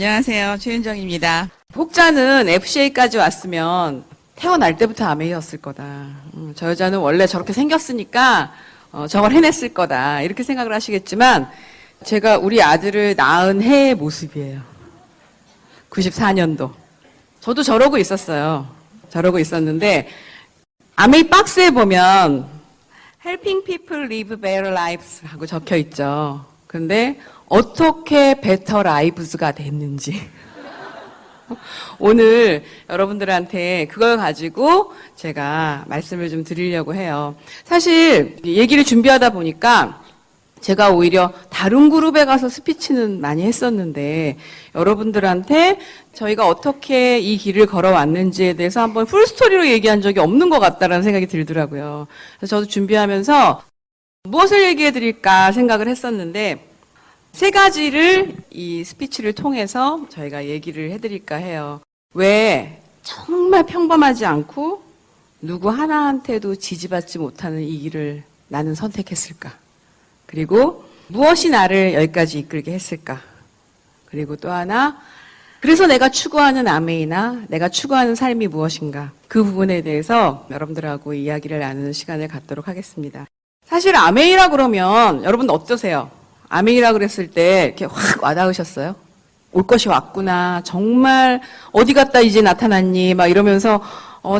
안녕하세요. 최윤정입니다. 혹자는 FCA까지 왔으면 태어날 때부터 아메이였을 거다. 저 여자는 원래 저렇게 생겼으니까 저걸 해냈을 거다. 이렇게 생각을 하시겠지만 제가 우리 아들을 낳은 해의 모습이에요. 94년도. 저도 저러고 있었어요. 저러고 있었는데 아메이 박스에 보면 Helping people live better lives 하고 적혀 있죠. 근데 어떻게 better lives가 됐는지 오늘 여러분들한테 그걸 가지고 제가 말씀을 좀 드리려고 해요. 사실 얘기를 준비하다 보니까 제가 오히려 다른 그룹에 가서 스피치는 많이 했었는데 여러분들한테 저희가 어떻게 이 길을 걸어왔는지에 대해서 한번 풀스토리로 얘기한 적이 없는 것 같다라는 생각이 들더라고요. 그래서 저도 준비하면서 무엇을 얘기해 드릴까 생각을 했었는데 세 가지를 이 스피치를 통해서 저희가 얘기를 해드릴까 해요. 왜 정말 평범하지 않고 누구 하나한테도 지지받지 못하는 이 길을 나는 선택했을까? 그리고 무엇이 나를 여기까지 이끌게 했을까? 그리고 또 하나, 그래서 내가 추구하는 아메이나 내가 추구하는 삶이 무엇인가? 그 부분에 대해서 여러분들하고 이야기를 나누는 시간을 갖도록 하겠습니다. 사실 아메이라 그러면 여러분 어떠세요? 아메이라 그랬을 때 이렇게 확 와닿으셨어요? 올 것이 왔구나. 정말 어디 갔다 이제 나타났니? 막 이러면서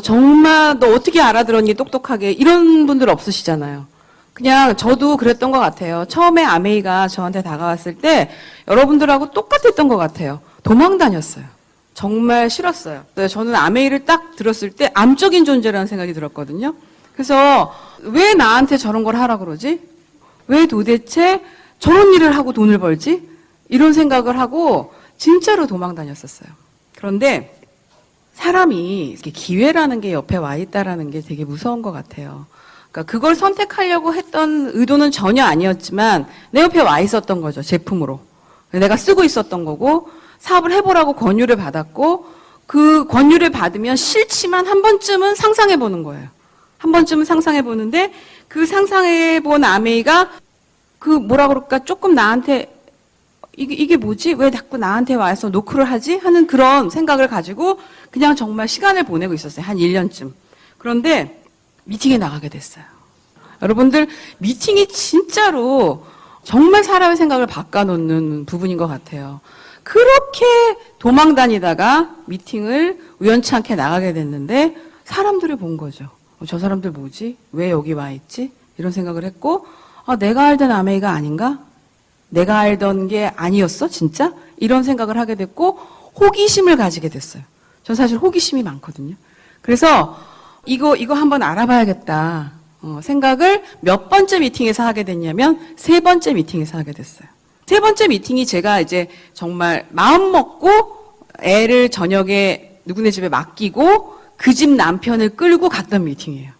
정말 너 어떻게 알아들었니? 똑똑하게. 이런 분들 없으시잖아요. 그냥 저도 그랬던 것 같아요. 처음에 아메이가 저한테 다가왔을 때 여러분들하고 똑같았던 것 같아요. 도망 다녔어요. 정말 싫었어요. 저는 아메이를 딱 들었을 때 암적인 존재라는 생각이 들었거든요. 그래서 왜 나한테 저런 걸 하라 그러지? 왜 도대체 저런 일을 하고 돈을 벌지? 이런 생각을 하고 진짜로 도망 다녔었어요. 그런데 사람이 이렇게 기회라는 게 옆에 와 있다라는 게 되게 무서운 것 같아요. 그러니까 그걸 선택하려고 했던 의도는 전혀 아니었지만 내 옆에 와 있었던 거죠. 제품으로. 내가 쓰고 있었던 거고 사업을 해보라고 권유를 받았고 그 권유를 받으면 싫지만 한 번쯤은 상상해 보는 거예요. 한 번쯤은 상상해 보는데 그 상상해 본 아메이가 그 뭐라 그럴까 조금 나한테 이게 뭐지? 왜 자꾸 나한테 와서 노크를 하지? 하는 그런 생각을 가지고 그냥 정말 시간을 보내고 있었어요. 한 1년쯤. 그런데 미팅에 나가게 됐어요. 여러분들 미팅이 진짜로 정말 사람의 생각을 바꿔놓는 부분인 것 같아요. 그렇게 도망 다니다가 미팅을 우연치 않게 나가게 됐는데 사람들을 본 거죠. 저 사람들 뭐지? 왜 여기 와 있지? 이런 생각을 했고 내가 알던 아메이가 아닌가? 내가 알던 게 아니었어? 진짜? 이런 생각을 하게 됐고 호기심을 가지게 됐어요. 전 사실 호기심이 많거든요. 그래서 이거 한번 알아봐야겠다 생각을 몇 번째 미팅에서 하게 됐냐면 세 번째 미팅에서 하게 됐어요. 세 번째 미팅이 제가 이제 정말 마음 먹고 애를 저녁에 누구네 집에 맡기고 그 집 남편을 끌고 갔던 미팅이에요.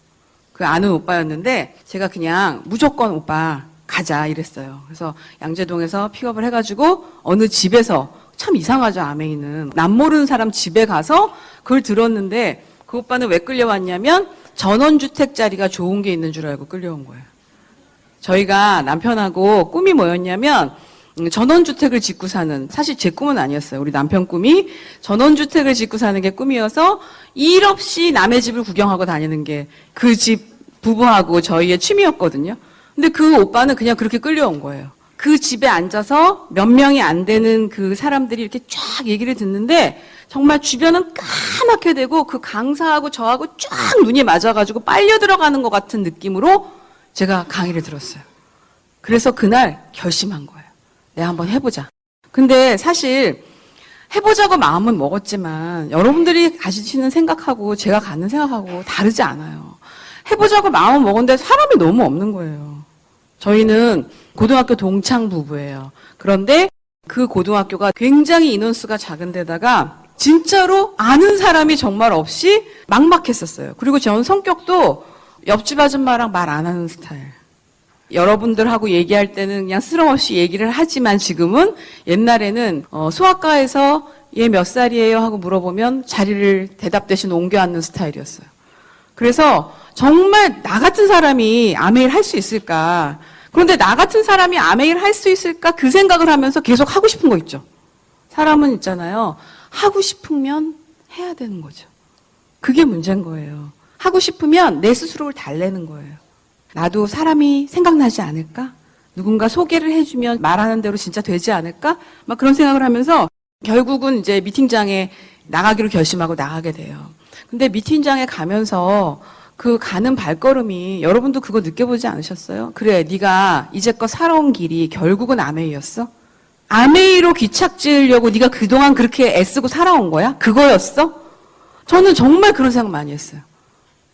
그 아는 오빠였는데 제가 그냥 무조건 오빠 가자 이랬어요. 그래서 양재동에서 픽업을 해가지고 어느 집에서 참 이상하죠. 아메이는 남 모르는 사람 집에 가서 그걸 들었는데 그 오빠는 왜 끌려왔냐면 전원주택 자리가 좋은 게 있는 줄 알고 끌려온 거예요. 저희가 남편하고 꿈이 뭐였냐면 전원주택을 짓고 사는, 사실 제 꿈은 아니었어요. 우리 남편 꿈이 전원주택을 짓고 사는 게 꿈이어서 일 없이 남의 집을 구경하고 다니는 게 그 집 부부하고 저희의 취미였거든요. 근데 그 오빠는 그냥 그렇게 끌려온 거예요. 그 집에 앉아서 몇 명이 안 되는 그 사람들이 이렇게 쫙 얘기를 듣는데 정말 주변은 까맣게 되고 그 강사하고 저하고 쫙 눈이 맞아가지고 빨려 들어가는 것 같은 느낌으로 제가 강의를 들었어요. 그래서 그날 결심한 거예요. 내가 한번 해보자. 근데 사실 해보자고 마음은 먹었지만 여러분들이 가지시는 생각하고 제가 갖는 생각하고 다르지 않아요. 해보자고 마음은 먹었는데 사람이 너무 없는 거예요. 저희는 고등학교 동창 부부예요. 그런데 그 고등학교가 굉장히 인원수가 작은 데다가 진짜로 아는 사람이 정말 없이 막막했었어요. 그리고 전 성격도 옆집 아줌마랑 말 안 하는 스타일. 여러분들하고 얘기할 때는 그냥 스럼없이 얘기를 하지만 지금은 옛날에는 소아과에서 얘 몇 살이에요 하고 물어보면 자리를 대답 대신 옮겨 앉는 스타일이었어요. 그래서 정말 나 같은 사람이 아메이를 할 수 있을까? 그런데 나 같은 사람이 아메이를 할 수 있을까? 그 생각을 하면서 계속 하고 싶은 거 있죠. 사람은 있잖아요. 하고 싶으면 해야 되는 거죠. 그게 문제인 거예요. 하고 싶으면 내 스스로를 달래는 거예요. 나도 사람이 생각나지 않을까? 누군가 소개를 해주면 말하는 대로 진짜 되지 않을까? 막 그런 생각을 하면서 결국은 이제 미팅장에 나가기로 결심하고 나가게 돼요. 근데 미팅장에 가면서 그 가는 발걸음이 여러분도 그거 느껴보지 않으셨어요? 그래, 네가 이제껏 살아온 길이 결국은 아메이였어? 아메이로 귀착 지으려고 네가 그동안 그렇게 애쓰고 살아온 거야? 그거였어? 저는 정말 그런 생각 많이 했어요.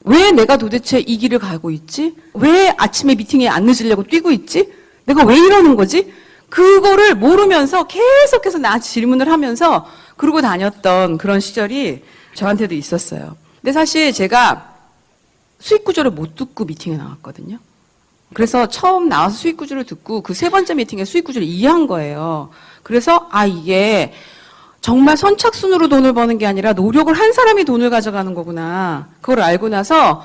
왜 내가 도대체 이 길을 가고 있지? 왜 아침에 미팅에 안 늦으려고 뛰고 있지? 내가 왜 이러는 거지? 그거를 모르면서 계속해서 나한테 질문을 하면서 그러고 다녔던 그런 시절이 저한테도 있었어요. 근데 사실 제가 수익 구조를 못 듣고 미팅에 나왔거든요. 그래서 처음 나와서 수익 구조를 듣고 그 세 번째 미팅에 수익 구조를 이해한 거예요. 그래서 이게 정말 선착순으로 돈을 버는 게 아니라 노력을 한 사람이 돈을 가져가는 거구나. 그걸 알고 나서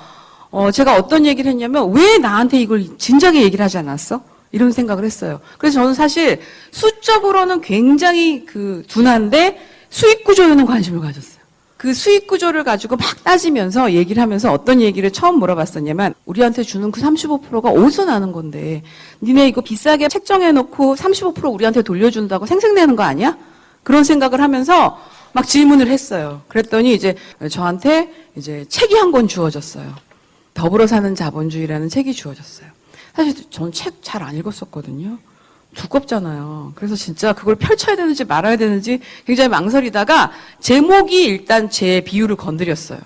제가 어떤 얘기를 했냐면 왜 나한테 이걸 진작에 얘기를 하지 않았어? 이런 생각을 했어요. 그래서 저는 사실 수적으로는 굉장히 둔한데 수익 구조에는 관심을 가졌어요. 그 수익 구조를 가지고 막 따지면서 얘기를 하면서 어떤 얘기를 처음 물어봤었냐면 우리한테 주는 그 35%가 어디서 나는 건데 니네 이거 비싸게 책정해놓고 35% 우리한테 돌려준다고 생색내는 거 아니야? 그런 생각을 하면서 막 질문을 했어요. 그랬더니 이제 저한테 이제 책이 한 권 주어졌어요. 더불어 사는 자본주의라는 책이 주어졌어요. 사실 저는 책 잘 안 읽었었거든요. 두껍잖아요. 그래서 진짜 그걸 펼쳐야 되는지 말아야 되는지 굉장히 망설이다가 제목이 일단 제 비율을 건드렸어요.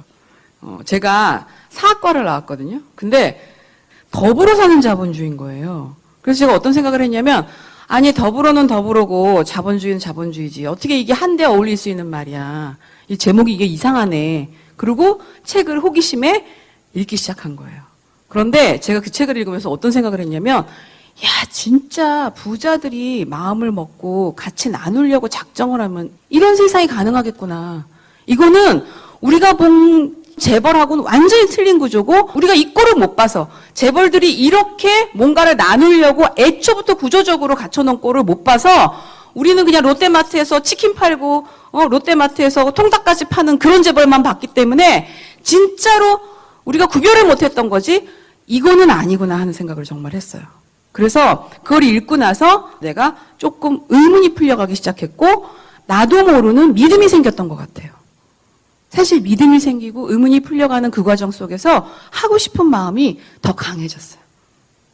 제가 사학과를 나왔거든요. 근데 더불어 사는 자본주의인 거예요. 그래서 제가 어떤 생각을 했냐면 아니 더불어는 더불어고 자본주의는 자본주의지. 어떻게 이게 한데 어울릴 수 있는 말이야. 이 제목이 이게 이상하네. 그리고 책을 호기심에 읽기 시작한 거예요. 그런데 제가 그 책을 읽으면서 어떤 생각을 했냐면 야, 진짜 부자들이 마음을 먹고 같이 나누려고 작정을 하면 이런 세상이 가능하겠구나. 이거는 우리가 본 재벌하고는 완전히 틀린 구조고 우리가 이 꼴을 못 봐서 재벌들이 이렇게 뭔가를 나누려고 애초부터 구조적으로 갖춰놓은 꼴을 못 봐서 우리는 그냥 롯데마트에서 치킨 팔고 롯데마트에서 통닭까지 파는 그런 재벌만 봤기 때문에 진짜로 우리가 구별을 못했던 거지 이거는 아니구나 하는 생각을 정말 했어요. 그래서 그걸 읽고 나서 내가 조금 의문이 풀려가기 시작했고 나도 모르는 믿음이 생겼던 것 같아요. 사실 믿음이 생기고 의문이 풀려가는 그 과정 속에서 하고 싶은 마음이 더 강해졌어요.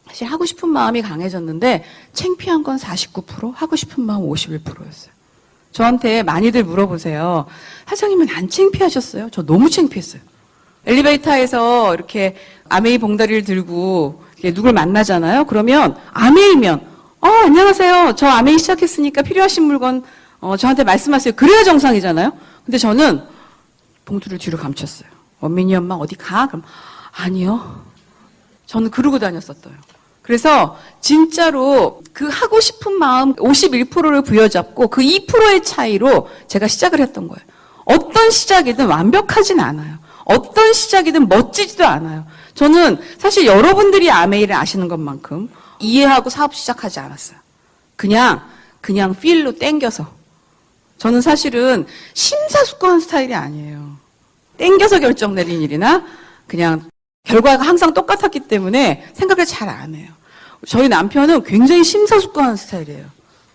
사실 하고 싶은 마음이 강해졌는데 창피한 건 49%, 하고 싶은 마음 51%였어요. 저한테 많이들 물어보세요. 사장님은 안 창피하셨어요? 저 너무 창피했어요. 엘리베이터에서 이렇게 아메이 봉다리를 들고 누굴 만나잖아요. 그러면 아메이면 안녕하세요. 저 아메이 시작했으니까 필요하신 물건 저한테 말씀하세요. 그래야 정상이잖아요. 근데 저는 봉투를 뒤로 감췄어요. 원민이 엄마 어디 가? 그럼 아니요. 저는 그러고 다녔었어요. 그래서 진짜로 그 하고 싶은 마음 51%를 부여잡고 그 2%의 차이로 제가 시작을 했던 거예요. 어떤 시작이든 완벽하진 않아요. 어떤 시작이든 멋지지도 않아요. 저는 사실 여러분들이 아메이를 아시는 것만큼 이해하고 사업 시작하지 않았어요. 그냥 필로 땡겨서. 저는 사실은 심사숙고한 스타일이 아니에요. 땡겨서 결정 내린 일이나 그냥 결과가 항상 똑같았기 때문에 생각을 잘 안 해요. 저희 남편은 굉장히 심사숙고한 스타일이에요.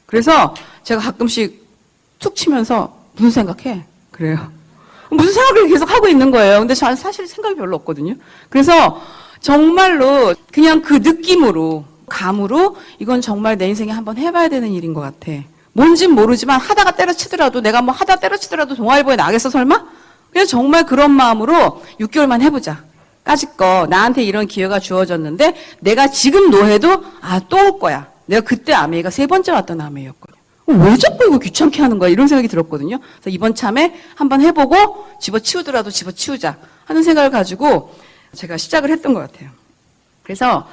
그래서 제가 가끔씩 툭 치면서 무슨 생각해? 그래요. 무슨 생각을 계속 하고 있는 거예요. 근데 저는 사실 생각이 별로 없거든요. 그래서 정말로 그냥 그 느낌으로, 감으로 이건 정말 내 인생에 한번 해봐야 되는 일인 것 같아. 뭔진 모르지만 하다가 때려치더라도 내가 뭐 하다 때려치더라도 동아일보에 나겠어 설마? 그냥 정말 그런 마음으로 6개월만 해보자. 까짓거 나한테 이런 기회가 주어졌는데 내가 지금 노해도 또 올 거야. 내가 그때 아메이가 세 번째 왔던 아메이였거든요. 왜 자꾸 이거 귀찮게 하는 거야? 이런 생각이 들었거든요. 그래서 이번 참에 한번 해보고 집어치우더라도 집어치우자 하는 생각을 가지고 제가 시작을 했던 것 같아요. 그래서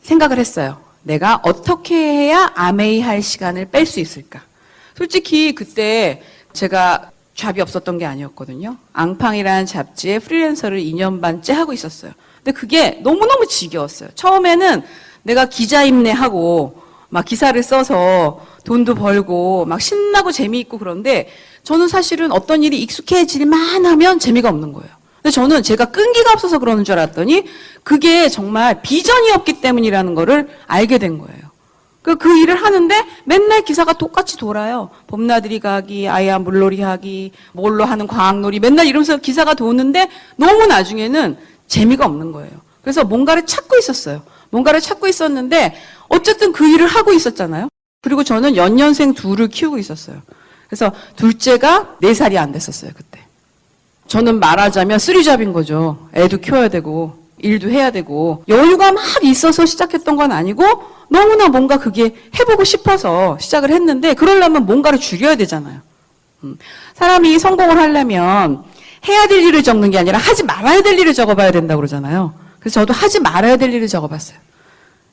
생각을 했어요. 내가 어떻게 해야 아메이 할 시간을 뺄 수 있을까? 솔직히 그때 제가 잡이 없었던 게 아니었거든요. 앙팡이라는 잡지에 프리랜서를 2년 반째 하고 있었어요. 근데 그게 너무너무 지겨웠어요. 처음에는 내가 기자 임내하고 막 기사를 써서 돈도 벌고 막 신나고 재미있고 그런데 저는 사실은 어떤 일이 익숙해질만 하면 재미가 없는 거예요. 근데 저는 제가 끈기가 없어서 그러는 줄 알았더니 그게 정말 비전이 없기 때문이라는 거를 알게 된 거예요. 그 일을 하는데 맨날 기사가 똑같이 돌아요. 봄나들이 가기, 아야 물놀이 하기, 뭘로 하는 과학놀이 맨날 이러면서 기사가 도는데 너무 나중에는 재미가 없는 거예요. 그래서 뭔가를 찾고 있었어요. 뭔가를 찾고 있었는데 어쨌든 그 일을 하고 있었잖아요. 그리고 저는 연년생 둘을 키우고 있었어요. 그래서 둘째가 4살이 안 됐었어요, 그때. 저는 말하자면 쓰리잡인 거죠. 애도 키워야 되고 일도 해야 되고 여유가 막 있어서 시작했던 건 아니고 너무나 뭔가 그게 해보고 싶어서 시작을 했는데 그러려면 뭔가를 줄여야 되잖아요. 사람이 성공을 하려면 해야 될 일을 적는 게 아니라 하지 말아야 될 일을 적어봐야 된다고 그러잖아요. 그래서 저도 하지 말아야 될 일을 적어봤어요.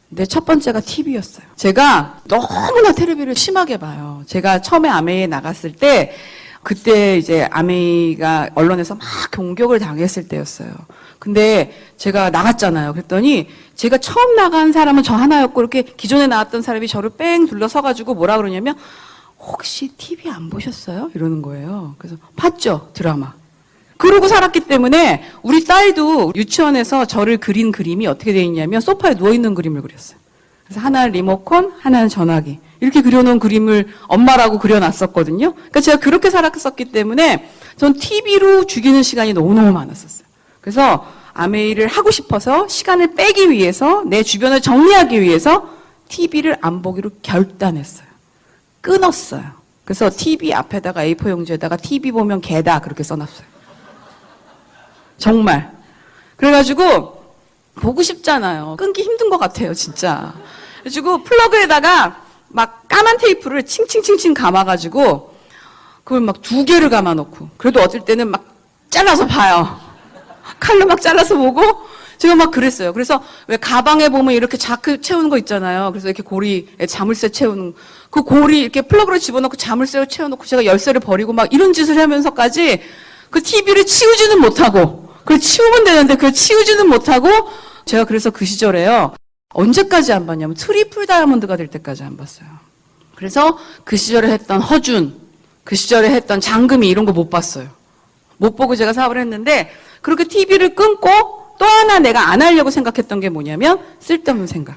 근데 첫 번째가 TV였어요. 제가 너무나 텔레비를 심하게 봐요. 제가 처음에 아메이에 나갔을 때 그때 이제 아메이가 언론에서 막 공격을 당했을 때였어요. 근데 제가 나갔잖아요. 그랬더니 제가 처음 나간 사람은 저 하나였고 이렇게 기존에 나왔던 사람이 저를 뺑 둘러서가지고 뭐라 그러냐면 혹시 TV 안 보셨어요? 이러는 거예요. 그래서 봤죠, 드라마. 그러고 살았기 때문에 우리 딸도 유치원에서 저를 그린 그림이 어떻게 되어 있냐면 소파에 누워있는 그림을 그렸어요. 그래서 하나는 리모컨, 하나는 전화기. 이렇게 그려놓은 그림을 엄마라고 그려놨었거든요. 그러니까 제가 그렇게 살았었기 때문에 전 TV로 죽이는 시간이 너무너무 많았었어요. 그래서 아메이를 하고 싶어서 시간을 빼기 위해서 내 주변을 정리하기 위해서 TV를 안 보기로 결단했어요. 끊었어요. 그래서 TV 앞에다가 A4 용지에다가 TV 보면 개다 그렇게 써놨어요. 정말. 그래가지고 보고 싶잖아요. 끊기 힘든 것 같아요, 진짜. 그래가지고 플러그에다가 막 까만 테이프를 칭칭칭칭 감아가지고 그걸 막 2개를 감아놓고 그래도 어떨 때는 막 잘라서 봐요. 칼로 막 잘라서 보고 제가 막 그랬어요. 그래서 왜 가방에 보면 이렇게 자크 채우는 거 있잖아요. 그래서 이렇게 고리에 자물쇠 채우는 그 고리 이렇게 플러그로 집어넣고 자물쇠로 채워놓고 제가 열쇠를 버리고 막 이런 짓을 하면서까지 그 TV를 치우지는 못하고 그걸 치우면 되는데 그걸 치우지는 못하고 제가 그래서 그 시절에요. 언제까지 안 봤냐면 트리플 다이아몬드가 될 때까지 안 봤어요. 그래서 그 시절에 했던 허준, 그 시절에 했던 장금이 이런 거 못 봤어요. 못 보고 제가 사업을 했는데 그렇게 TV를 끊고 또 하나 내가 안 하려고 생각했던 게 뭐냐면 쓸데없는 생각.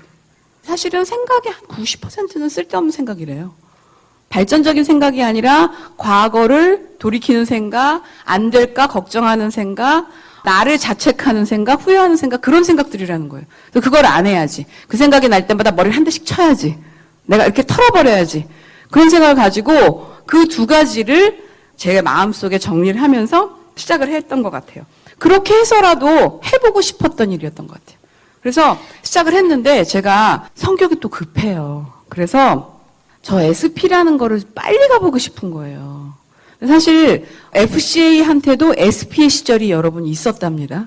사실은 생각의 한 90%는 쓸데없는 생각이래요. 발전적인 생각이 아니라 과거를 돌이키는 생각, 안 될까 걱정하는 생각, 나를 자책하는 생각, 후회하는 생각, 그런 생각들이라는 거예요. 그래서 그걸 안 해야지. 그 생각이 날 때마다 머리를 한 대씩 쳐야지. 내가 이렇게 털어버려야지. 그런 생각을 가지고 그 2가지를 제 마음속에 정리를 하면서 시작을 했던 것 같아요. 그렇게 해서라도 해보고 싶었던 일이었던 것 같아요. 그래서 시작을 했는데 제가 성격이 또 급해요. 그래서 저 SP라는 거를 빨리 가보고 싶은 거예요. 사실 FCA한테도 SP의 시절이 여러분 있었답니다.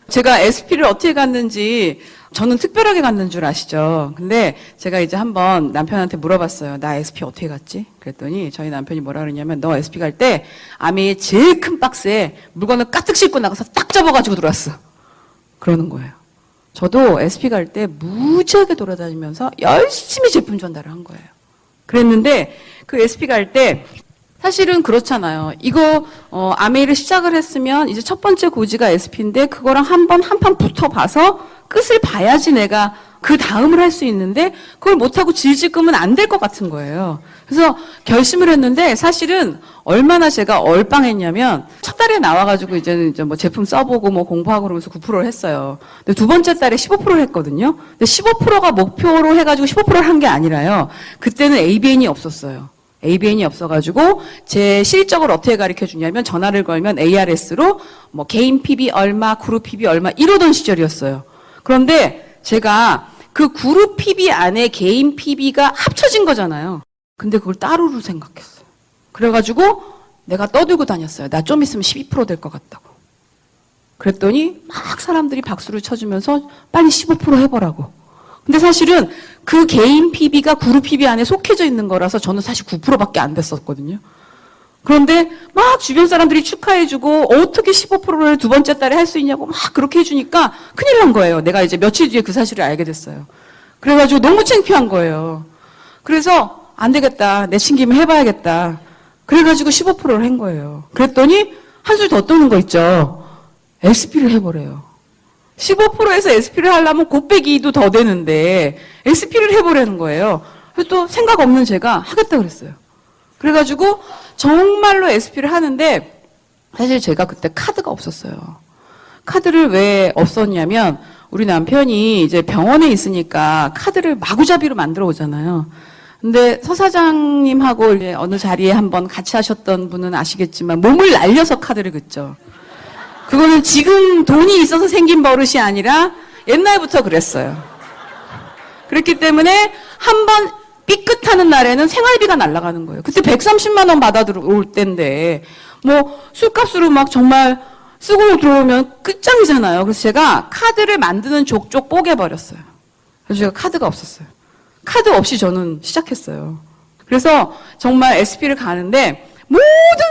제가 SP를 어떻게 갔는지 저는 특별하게 갔는 줄 아시죠? 근데 제가 이제 한번 남편한테 물어봤어요. 나 SP 어떻게 갔지? 그랬더니 저희 남편이 뭐라 그러냐면 너 SP 갈 때 아메의 제일 큰 박스에 물건을 가득 싣고 나가서 딱 접어가지고 들어왔어. 그러는 거예요. 저도 SP 갈 때 무지하게 돌아다니면서 열심히 제품 전달을 한 거예요. 그랬는데 그 SP 갈 때 사실은 그렇잖아요. 이거 아메이를 시작을 했으면 이제 첫 번째 고지가 SP인데 그거랑 한 판 붙어봐서 끝을 봐야지 내가 그 다음을 할 수 있는데 그걸 못하고 질질 끄면 안 될 것 같은 거예요. 그래서 결심을 했는데 사실은 얼마나 제가 얼빵했냐면 첫 달에 나와가지고 이제 뭐 제품 써보고 뭐 공부하고 그러면서 9%를 했어요. 근데 두 번째 달에 15%를 했거든요. 근데 15%가 목표로 해가지고 15%를 한 게 아니라요. 그때는 ABN이 없었어요. ABN이 없어가지고 제 실적을 어떻게 가르쳐 주냐면 전화를 걸면 ARS로 뭐 개인 PB 얼마, 그룹 PB 얼마 이러던 시절이었어요. 그런데 제가 그 그룹 PB 안에 개인 PB가 합쳐진 거잖아요. 근데 그걸 따로로 생각했어요. 그래가지고 내가 떠들고 다녔어요. 나 좀 있으면 12% 될 것 같다고. 그랬더니 막 사람들이 박수를 쳐주면서 빨리 15% 해보라고. 근데 사실은 그 개인 PB가 그룹 PB 안에 속해져 있는 거라서 저는 사실 9%밖에 안 됐었거든요. 그런데 막 주변 사람들이 축하해주고 어떻게 15%를 두 번째 달에 할 수 있냐고 막 그렇게 해주니까 큰일 난 거예요. 내가 이제 며칠 뒤에 그 사실을 알게 됐어요. 그래가지고 너무 창피한 거예요. 그래서 안 되겠다. 내친 김에 해봐야겠다. 그래가지고 15%를 한 거예요. 그랬더니 한술 더 떠는 거 있죠. SP를 해보래요. 15%에서 SP를 하려면 곱빼기도 더 되는데 SP를 해보라는 거예요. 그래서 또 생각 없는 제가 하겠다 그랬어요. 그래가지고 정말로 SP를 하는데 사실 제가 그때 카드가 없었어요. 카드를 왜 없었냐면 우리 남편이 이제 병원에 있으니까 카드를 마구잡이로 만들어 오잖아요. 근데 서 사장님하고 이제 어느 자리에 한번 같이 하셨던 분은 아시겠지만 몸을 날려서 카드를 긋죠. 그거는 지금 돈이 있어서 생긴 버릇이 아니라 옛날부터 그랬어요. 그렇기 때문에 한번 삐끗하는 날에는 생활비가 날아가는 거예요. 그때 130만 원 받아 들어올 때인데 뭐 술값으로 막 정말 쓰고 들어오면 끝장이잖아요. 그래서 제가 카드를 만드는 족족 뽀개버렸어요. 그래서 제가 카드가 없었어요. 카드 없이 저는 시작했어요. 그래서 정말 SP를 가는데 모든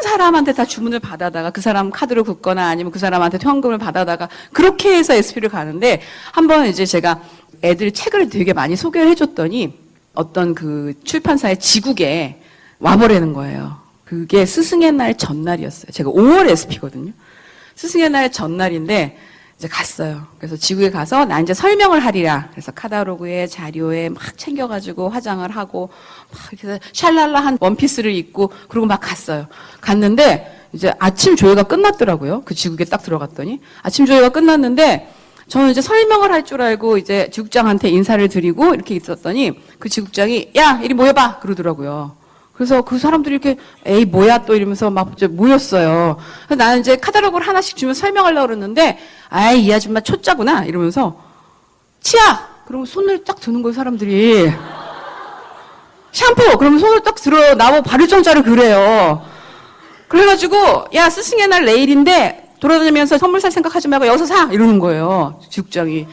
사람한테 다 주문을 받아다가 그 사람 카드를 긋거나 아니면 그 사람한테 현금을 받아다가 그렇게 해서 SP를 가는데 한번 이제 제가 애들 책을 되게 많이 소개를 해줬더니 어떤 그 출판사의 지국에 와보라는 거예요. 그게 스승의 날 전날이었어요. 제가 5월 SP거든요. 스승의 날 전날인데 이제 갔어요. 그래서 지구에 가서 나 이제 설명을 하리라. 그래서 카탈로그에 자료에 막 챙겨가지고 화장을 하고 막 이렇게 샬랄라한 원피스를 입고 그리고 막 갔어요. 갔는데 이제 아침 조회가 끝났더라고요. 그 지국에 딱 들어갔더니 아침 조회가 끝났는데 저는 이제 설명을 할 줄 알고 이제 지국장한테 인사를 드리고 이렇게 있었더니 그 지국장이 야 이리 모여봐 그러더라고요. 그래서 그 사람들이 이렇게 에이 뭐야 또 이러면서 막 이제 모였어요. 그래서 나는 이제 카탈로그를 하나씩 주면 설명하려고 그러는데 아이 이 아줌마 초짜구나 이러면서 치약 그러면 손을 딱 드는 거예요 사람들이. 샴푸 그러면 손을 딱 들어 나보고 바를 정자를 그래요. 그래가지고 야 스승의 날 내일인데 돌아다니면서 선물 살 생각하지 말고 여기서 사 이러는 거예요 지국장이.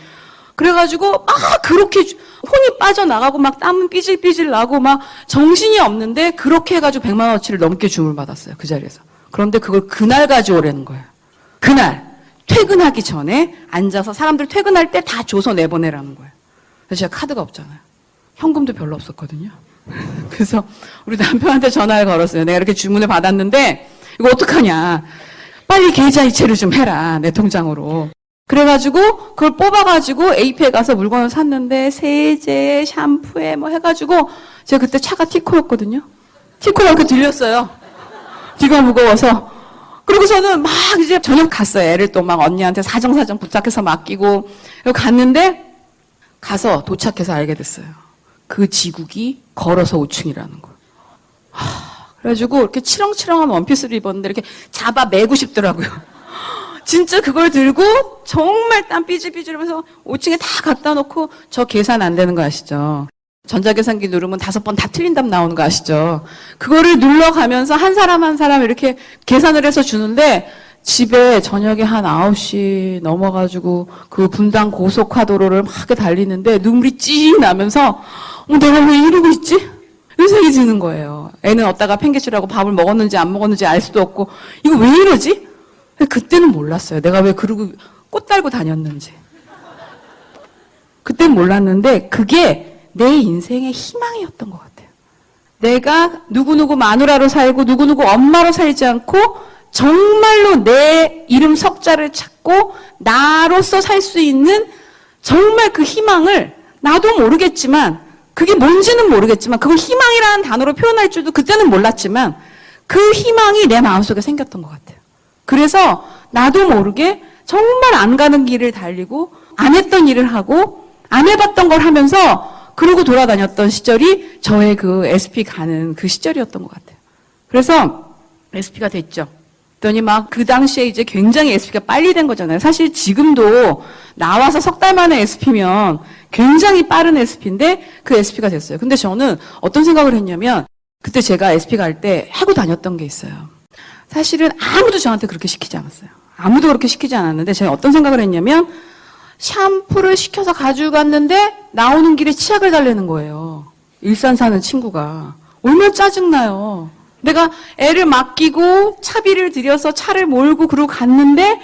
그래가지고 막 그렇게 혼이 빠져나가고 막 땀 삐질삐질 나고 막 정신이 없는데 그렇게 해가지고 100만 원어치를 넘게 주문을 받았어요. 그 자리에서. 그런데 그걸 그날 가져오라는 거예요. 그날 퇴근하기 전에 앉아서 사람들 퇴근할 때 다 줘서 내보내라는 거예요. 그래서 제가 카드가 없잖아요. 현금도 별로 없었거든요. 그래서 우리 남편한테 전화를 걸었어요. 내가 이렇게 주문을 받았는데 이거 어떡하냐. 빨리 계좌 이체를 좀 해라. 내 통장으로. 그래가지고 그걸 뽑아가지고 AP에 가서 물건을 샀는데 세제, 샴푸에 뭐 해가지고 제가 그때 차가 티코였거든요. 티코가 이렇게 들렸어요. 뒤가 무거워서. 그러고서는 막 이제 저녁 갔어요. 애를 또 막 언니한테 사정사정 부탁해서 맡기고 갔는데 가서 도착해서 알게 됐어요. 그 지국이 걸어서 5층이라는 거. 그래가지고 이렇게 치렁치렁한 원피스를 입었는데 이렇게 잡아 매고 싶더라고요. 진짜 그걸 들고 정말 땀 삐질삐질하면서 5층에 다 갖다 놓고 저 계산 안 되는 거 아시죠? 전자계산기 누르면 5번 다 틀린 답 나오는 거 아시죠? 그거를 눌러가면서 한 사람 한 사람 이렇게 계산을 해서 주는데 집에 저녁에 한 9시 넘어가지고 그 분당 고속화도로를 막 달리는데 눈물이 찌 나면서 내가 왜 이러고 있지? 이런 생각이 드는 거예요. 애는 어디다가 팽개치라고 밥을 먹었는지 안 먹었는지 알 수도 없고 이거 왜 이러지? 그때는 몰랐어요. 내가 왜 그러고 꽃 달고 다녔는지. 그때는 몰랐는데 그게 내 인생의 희망이었던 것 같아요. 내가 누구누구 마누라로 살고 누구누구 엄마로 살지 않고 정말로 내 이름 석자를 찾고 나로서 살 수 있는 정말 그 희망을 나도 모르겠지만 그게 뭔지는 모르겠지만 그걸 희망이라는 단어로 표현할 줄도 그때는 몰랐지만 그 희망이 내 마음속에 생겼던 것 같아요. 그래서 나도 모르게 정말 안 가는 길을 달리고 안 했던 일을 하고 안 해봤던 걸 하면서 그러고 돌아다녔던 시절이 저의 그 SP 가는 그 시절이었던 것 같아요. 그래서 SP가 됐죠. 그랬더니 막 그 당시에 이제 굉장히 SP가 빨리 된 거잖아요. 사실 지금도 나와서 석 달 만에 SP면 굉장히 빠른 SP인데 그 SP가 됐어요. 근데 저는 어떤 생각을 했냐면 그때 제가 SP 갈 때 하고 다녔던 게 있어요. 사실은 아무도 저한테 그렇게 시키지 않았어요. 아무도 그렇게 시키지 않았는데 제가 어떤 생각을 했냐면 샴푸를 시켜서 가지고 갔는데 나오는 길에 치약을 달래는 거예요. 일산 사는 친구가. 얼마나 짜증나요. 내가 애를 맡기고 차비를 들여서 차를 몰고 그러고 갔는데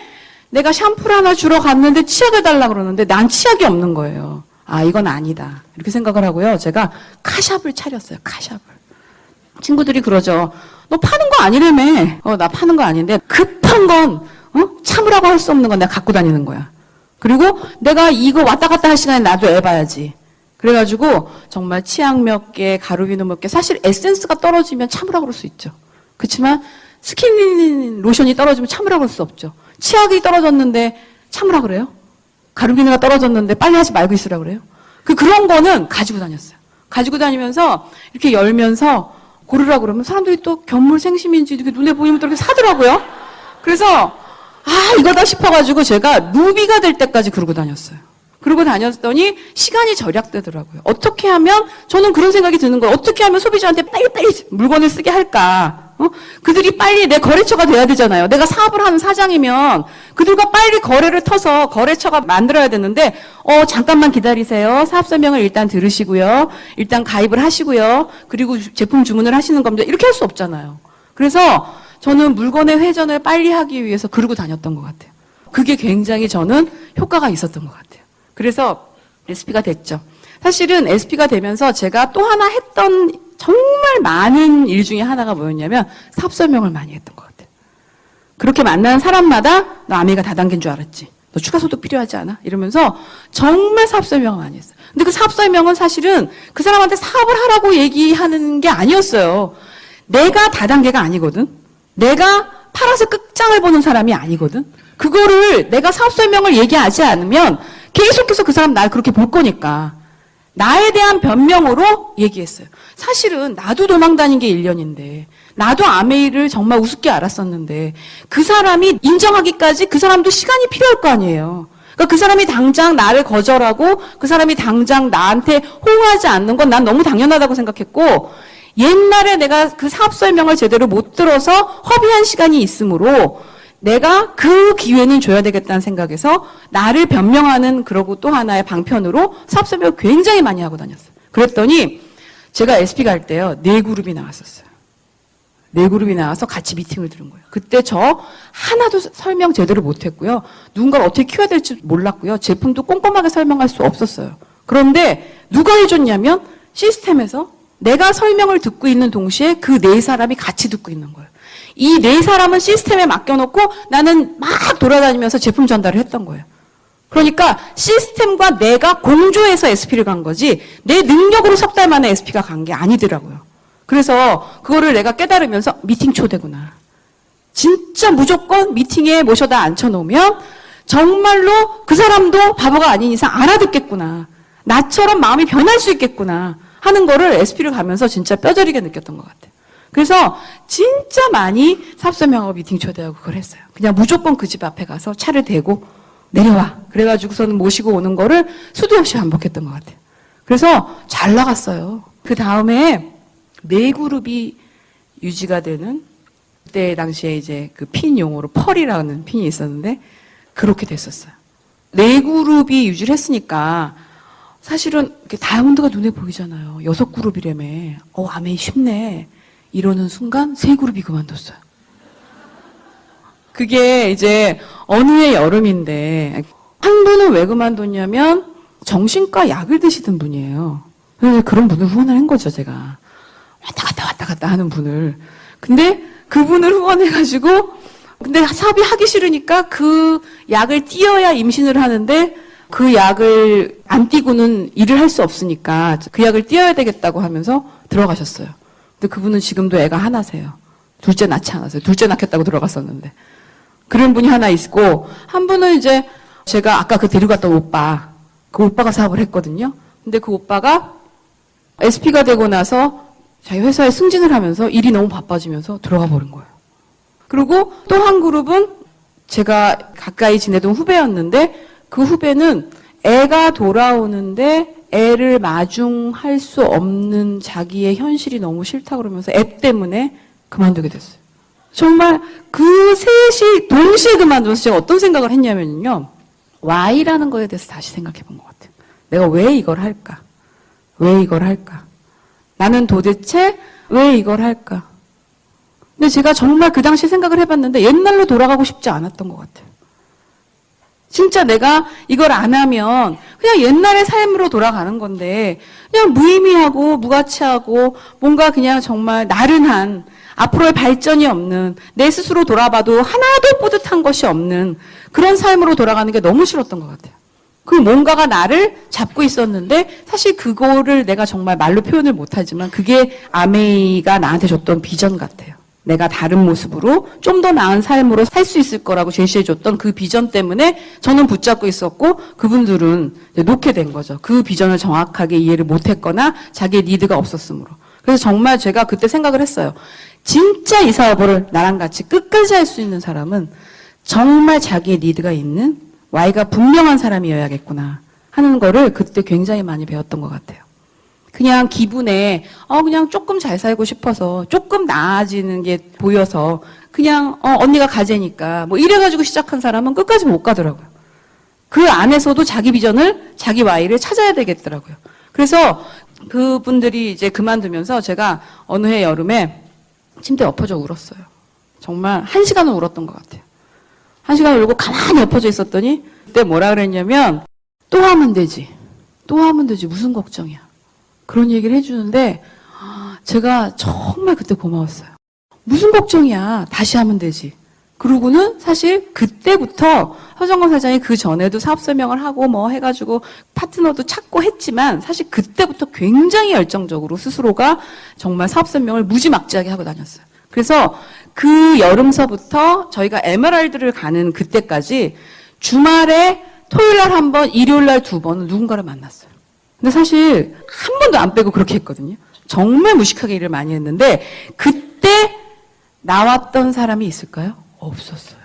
내가 샴푸를 하나 주러 갔는데 치약을 달라고 그러는데 난 치약이 없는 거예요. 아, 이건 아니다. 이렇게 생각을 하고요. 제가 카샵을 차렸어요. 카샵을. 친구들이 그러죠. 너 파는 거 아니라며. 나 파는 거 아닌데 급한 건 참으라고 할 수 없는 건 내가 갖고 다니는 거야. 그리고 내가 이거 왔다 갔다 할 시간에 나도 애 봐야지. 그래가지고 정말 치약 몇 개, 가루비누 몇 개. 사실 에센스가 떨어지면 참으라고 그럴 수 있죠. 그렇지만 스킨 로션이 떨어지면 참으라고 그럴 수 없죠. 치약이 떨어졌는데 참으라 그래요? 가루비누가 떨어졌는데 빨리 하지 말고 있으라 그래요? 그런 거는 가지고 다녔어요. 가지고 다니면서 이렇게 열면서 고르라 그러면 사람들이 또 견물생심인지 이렇게 눈에 보이면 또 이렇게 사더라고요. 그래서 이거다 싶어가지고 제가 루비가 될 때까지 그러고 다녔어요. 그러고 다녔더니 시간이 절약되더라고요. 어떻게 하면 저는 그런 생각이 드는 거예요. 어떻게 하면 소비자한테 빨리빨리 물건을 쓰게 할까? 그들이 빨리 내 거래처가 돼야 되잖아요. 내가 사업을 하는 사장이면 그들과 빨리 거래를 터서 거래처가 만들어야 되는데 잠깐만 기다리세요. 사업설명을 일단 들으시고요. 일단 가입을 하시고요. 그리고 제품 주문을 하시는 겁니다. 이렇게 할 수 없잖아요. 그래서 저는 물건의 회전을 빨리 하기 위해서 그러고 다녔던 것 같아요. 그게 굉장히 저는 효과가 있었던 것 같아요. 그래서 SP가 됐죠. 사실은 SP가 되면서 제가 또 하나 했던 정말 많은 일 중에 하나가 뭐였냐면 사업 설명을 많이 했던 것 같아요. 그렇게 만나는 사람마다 너 아메리카 다단계인 줄 알았지? 너 추가 소득 필요하지 않아? 이러면서 정말 사업 설명을 많이 했어요. 근데 그 사업 설명은 사실은 그 사람한테 사업을 하라고 얘기하는 게 아니었어요. 내가 다단계가 아니거든. 내가 팔아서 끝장을 보는 사람이 아니거든. 그거를 내가 사업 설명을 얘기하지 않으면 계속해서 그 사람 날 그렇게 볼 거니까 나에 대한 변명으로 얘기했어요. 사실은 나도 도망 다닌 게 1년인데 나도 아메이를 정말 우습게 알았었는데 그 사람이 인정하기까지 그 사람도 시간이 필요할 거 아니에요. 그러니까 그 사람이 당장 나를 거절하고 그 사람이 당장 나한테 호응하지 않는 건 난 너무 당연하다고 생각했고 옛날에 내가 그 사업 설명을 제대로 못 들어서 허비한 시간이 있으므로 내가 그 기회는 줘야 되겠다는 생각에서 나를 변명하는 그러고 또 하나의 방편으로 사업 설명을 굉장히 많이 하고 다녔어요. 그랬더니 제가 SP 갈 때요. 4그룹이 나왔었어요. 4그룹이 나와서 같이 미팅을 들은 거예요. 그때 저 하나도 설명 제대로 못했고요. 누군가를 어떻게 키워야 될지 몰랐고요. 제품도 꼼꼼하게 설명할 수 없었어요. 그런데 누가 해줬냐면 시스템에서 내가 설명을 듣고 있는 동시에 그 4사람이 같이 듣고 있는 거예요. 이 4사람은 시스템에 맡겨놓고 나는 막 돌아다니면서 제품 전달을 했던 거예요. 그러니까 시스템과 내가 공조해서 SP를 간 거지 내 능력으로 석 달 만에 SP가 간 게 아니더라고요. 그래서 그거를 내가 깨달으면서 미팅 초대구나. 진짜 무조건 미팅에 모셔다 앉혀놓으면 정말로 그 사람도 바보가 아닌 이상 알아듣겠구나. 나처럼 마음이 변할 수 있겠구나 하는 거를 SP를 가면서 진짜 뼈저리게 느꼈던 것 같아요. 그래서 진짜 많이 사업설명하고 미팅 초대하고 그걸 했어요. 그냥 무조건 그 집 앞에 가서 차를 대고 내려와. 그래가지고서는 모시고 오는 거를 수도 없이 반복했던 것 같아요. 그래서 잘 나갔어요. 그 다음에 4그룹이 유지가 되는 그때 당시에 이제 그 핀 용어로 펄이라는 핀이 있었는데 그렇게 됐었어요. 4그룹이 유지를 했으니까 사실은 다이아몬드가 눈에 보이잖아요. 6그룹이라며. 아메이 쉽네. 이러는 순간 3그룹이 그만뒀어요. 그게 이제 어느 해 여름인데 한 분은 왜 그만뒀냐면 정신과 약을 드시던 분이에요. 그래서 그런 분을 후원을 한 거죠, 제가. 왔다 갔다 하는 분을. 근데 그분을 후원해가지고 근데 사업이 하기 싫으니까 그 약을 띄어야 임신을 하는데 그 약을 안 띄고는 일을 할 수 없으니까 그 약을 띄어야 되겠다고 하면서 들어가셨어요. 근데 그분은 지금도 애가 하나세요. 둘째 낳지 않았어요. 둘째 낳겠다고 들어갔었는데. 그런 분이 하나 있고, 한 분은 이제 제가 아까 그 데려갔던 오빠, 그 오빠가 사업을 했거든요. 근데 그 오빠가 SP가 되고 나서 자기 회사에 승진을 하면서 일이 너무 바빠지면서 들어가 버린 거예요. 그리고 또 한 그룹은 제가 가까이 지내던 후배였는데 그 후배는 애가 돌아오는데 애를 마중할 수 없는 자기의 현실이 너무 싫다 그러면서 애 때문에 그만두게 됐어요. 정말 그 셋이 동시에 그만두면서 제가 어떤 생각을 했냐면요. Y라는 거에 대해서 다시 생각해 본 것 같아요. 내가 왜 이걸 할까? 왜 이걸 할까? 나는 도대체 왜 이걸 할까? 근데 제가 정말 그 당시 생각을 해봤는데 옛날로 돌아가고 싶지 않았던 것 같아요. 진짜 내가 이걸 안 하면 그냥 옛날의 삶으로 돌아가는 건데 그냥 무의미하고 무가치하고 뭔가 그냥 정말 나른한 앞으로의 발전이 없는 내 스스로 돌아봐도 하나도 뿌듯한 것이 없는 그런 삶으로 돌아가는 게 너무 싫었던 것 같아요. 그 뭔가가 나를 잡고 있었는데 사실 그거를 내가 정말 말로 표현을 못하지만 그게 아메이가 나한테 줬던 비전 같아요. 내가 다른 모습으로 좀 더 나은 삶으로 살 수 있을 거라고 제시해줬던 그 비전 때문에 저는 붙잡고 있었고 그분들은 놓게 된 거죠. 그 비전을 정확하게 이해를 못했거나 자기의 리드가 없었으므로. 그래서 정말 제가 그때 생각을 했어요. 진짜 이 사업을 나랑 같이 끝까지 할 수 있는 사람은 정말 자기의 리드가 있는 Y가 분명한 사람이어야겠구나 하는 거를 그때 굉장히 많이 배웠던 것 같아요. 그냥 기분에 그냥 조금 잘 살고 싶어서 조금 나아지는 게 보여서 그냥 언니가 가재니까 뭐 이래가지고 시작한 사람은 끝까지 못 가더라고요. 그 안에서도 자기 비전을 자기 Y를 찾아야 되겠더라고요. 그래서 그분들이 이제 그만두면서 제가 어느 해 여름에 침대에 엎어져 울었어요. 정말 1시간은 울었던 것 같아요. 1시간 울고 가만히 엎어져 있었더니 그때 뭐라 그랬냐면 또 하면 되지. 또 하면 되지. 무슨 걱정이야. 그런 얘기를 해주는데 제가 정말 그때 고마웠어요. 무슨 걱정이야. 다시 하면 되지. 그러고는 사실 그때부터 서정건 사장이 그 전에도 사업 설명을 하고 뭐 해가지고 파트너도 찾고 했지만 사실 그때부터 굉장히 열정적으로 스스로가 정말 사업 설명을 무지막지하게 하고 다녔어요. 그래서 그 여름서부터 저희가 에메랄드를 가는 그때까지 주말에 토요일 날 한 번, 일요일 날 2번은 누군가를 만났어요. 근데 사실 한 번도 안 빼고 그렇게 했거든요. 정말 무식하게 일을 많이 했는데 그때 나왔던 사람이 있을까요? 없었어요.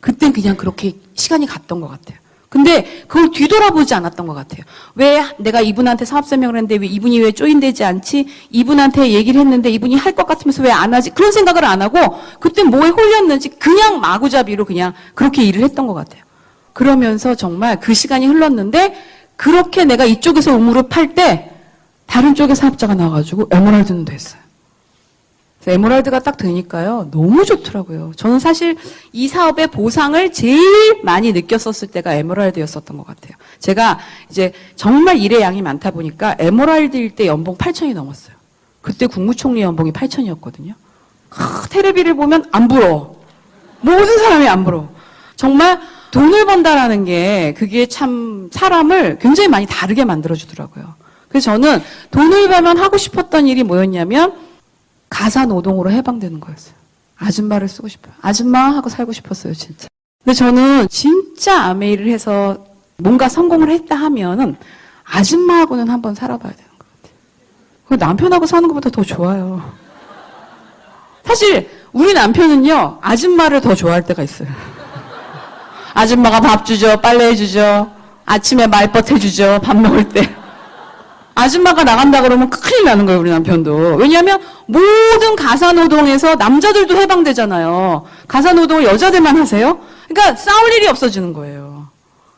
그땐 그냥 그렇게 시간이 갔던 것 같아요. 근데 그걸 뒤돌아보지 않았던 것 같아요. 왜 내가 이분한테 사업 설명을 했는데 왜 이분이 왜 조인되지 않지? 이분한테 얘기를 했는데 이분이 할 것 같으면서 왜 안 하지? 그런 생각을 안 하고 그때 뭐에 홀렸는지 그냥 마구잡이로 그냥 그렇게 일을 했던 것 같아요. 그러면서 정말 그 시간이 흘렀는데 그렇게 내가 이쪽에서 우물을 팔 때 다른 쪽에 사업자가 나와가지고 에메랄드는 됐어요. 그래서 에메랄드가 딱 되니까요. 너무 좋더라고요. 저는 사실 이 사업의 보상을 제일 많이 느꼈었을 때가 에메랄드였었던 것 같아요. 제가 이제 정말 일의 양이 많다 보니까 에메랄드일 때 연봉 8천이 넘었어요. 그때 국무총리 연봉이 8천이었거든요. 테레비를 보면 안 부러워. 모든 사람이 안 부러워. 정말 돈을 번다라는 게 그게 참 사람을 굉장히 많이 다르게 만들어주더라고요. 그래서 저는 돈을 벌면 하고 싶었던 일이 뭐였냐면 가사 노동으로 해방되는 거였어요. 아줌마를 쓰고 싶어요. 아줌마 하고 살고 싶었어요, 진짜. 근데 저는 진짜 아메이를 해서 뭔가 성공을 했다 하면은 아줌마하고는 한번 살아봐야 되는 것 같아요. 남편하고 사는 것보다 더 좋아요. 사실 우리 남편은요, 아줌마를 더 좋아할 때가 있어요. 아줌마가 밥 주죠, 빨래 해주죠, 아침에 말벗 해주죠, 밥 먹을 때. 아줌마가 나간다 그러면 큰일 나는 거예요, 우리 남편도. 왜냐하면 모든 가사노동에서 남자들도 해방되잖아요. 가사노동을 여자들만 하세요? 그러니까 싸울 일이 없어지는 거예요.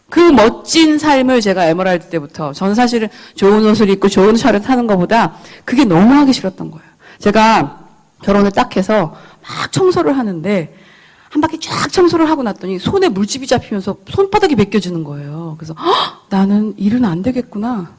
그 멋진 삶을 제가 에메랄드 때부터, 저는 사실은 좋은 옷을 입고 좋은 차를 타는 것보다 그게 너무 하기 싫었던 거예요. 제가 결혼을 딱 해서 막 청소를 하는데 한 바퀴 쫙 청소를 하고 났더니 손에 물집이 잡히면서 손바닥이 벗겨지는 거예요. 그래서 나는 일은 안 되겠구나.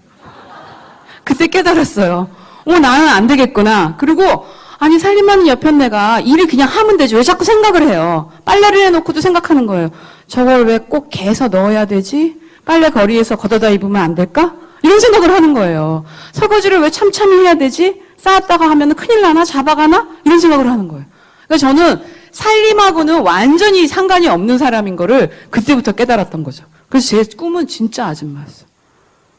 그때 깨달았어요. 나는 안 되겠구나. 그리고 아니 살림하는 옆에 내가 일을 그냥 하면 되지. 왜 자꾸 생각을 해요. 빨래를 해놓고도 생각하는 거예요. 저걸 왜 꼭 개서 넣어야 되지? 빨래 거리에서 걷어다 입으면 안 될까? 이런 생각을 하는 거예요. 설거지를 왜 참참히 해야 되지? 쌓았다가 하면 큰일 나나? 잡아가나? 이런 생각을 하는 거예요. 그러니까 저는 살림하고는 완전히 상관이 없는 사람인 거를 그때부터 깨달았던 거죠. 그래서 제 꿈은 진짜 아줌마였어요.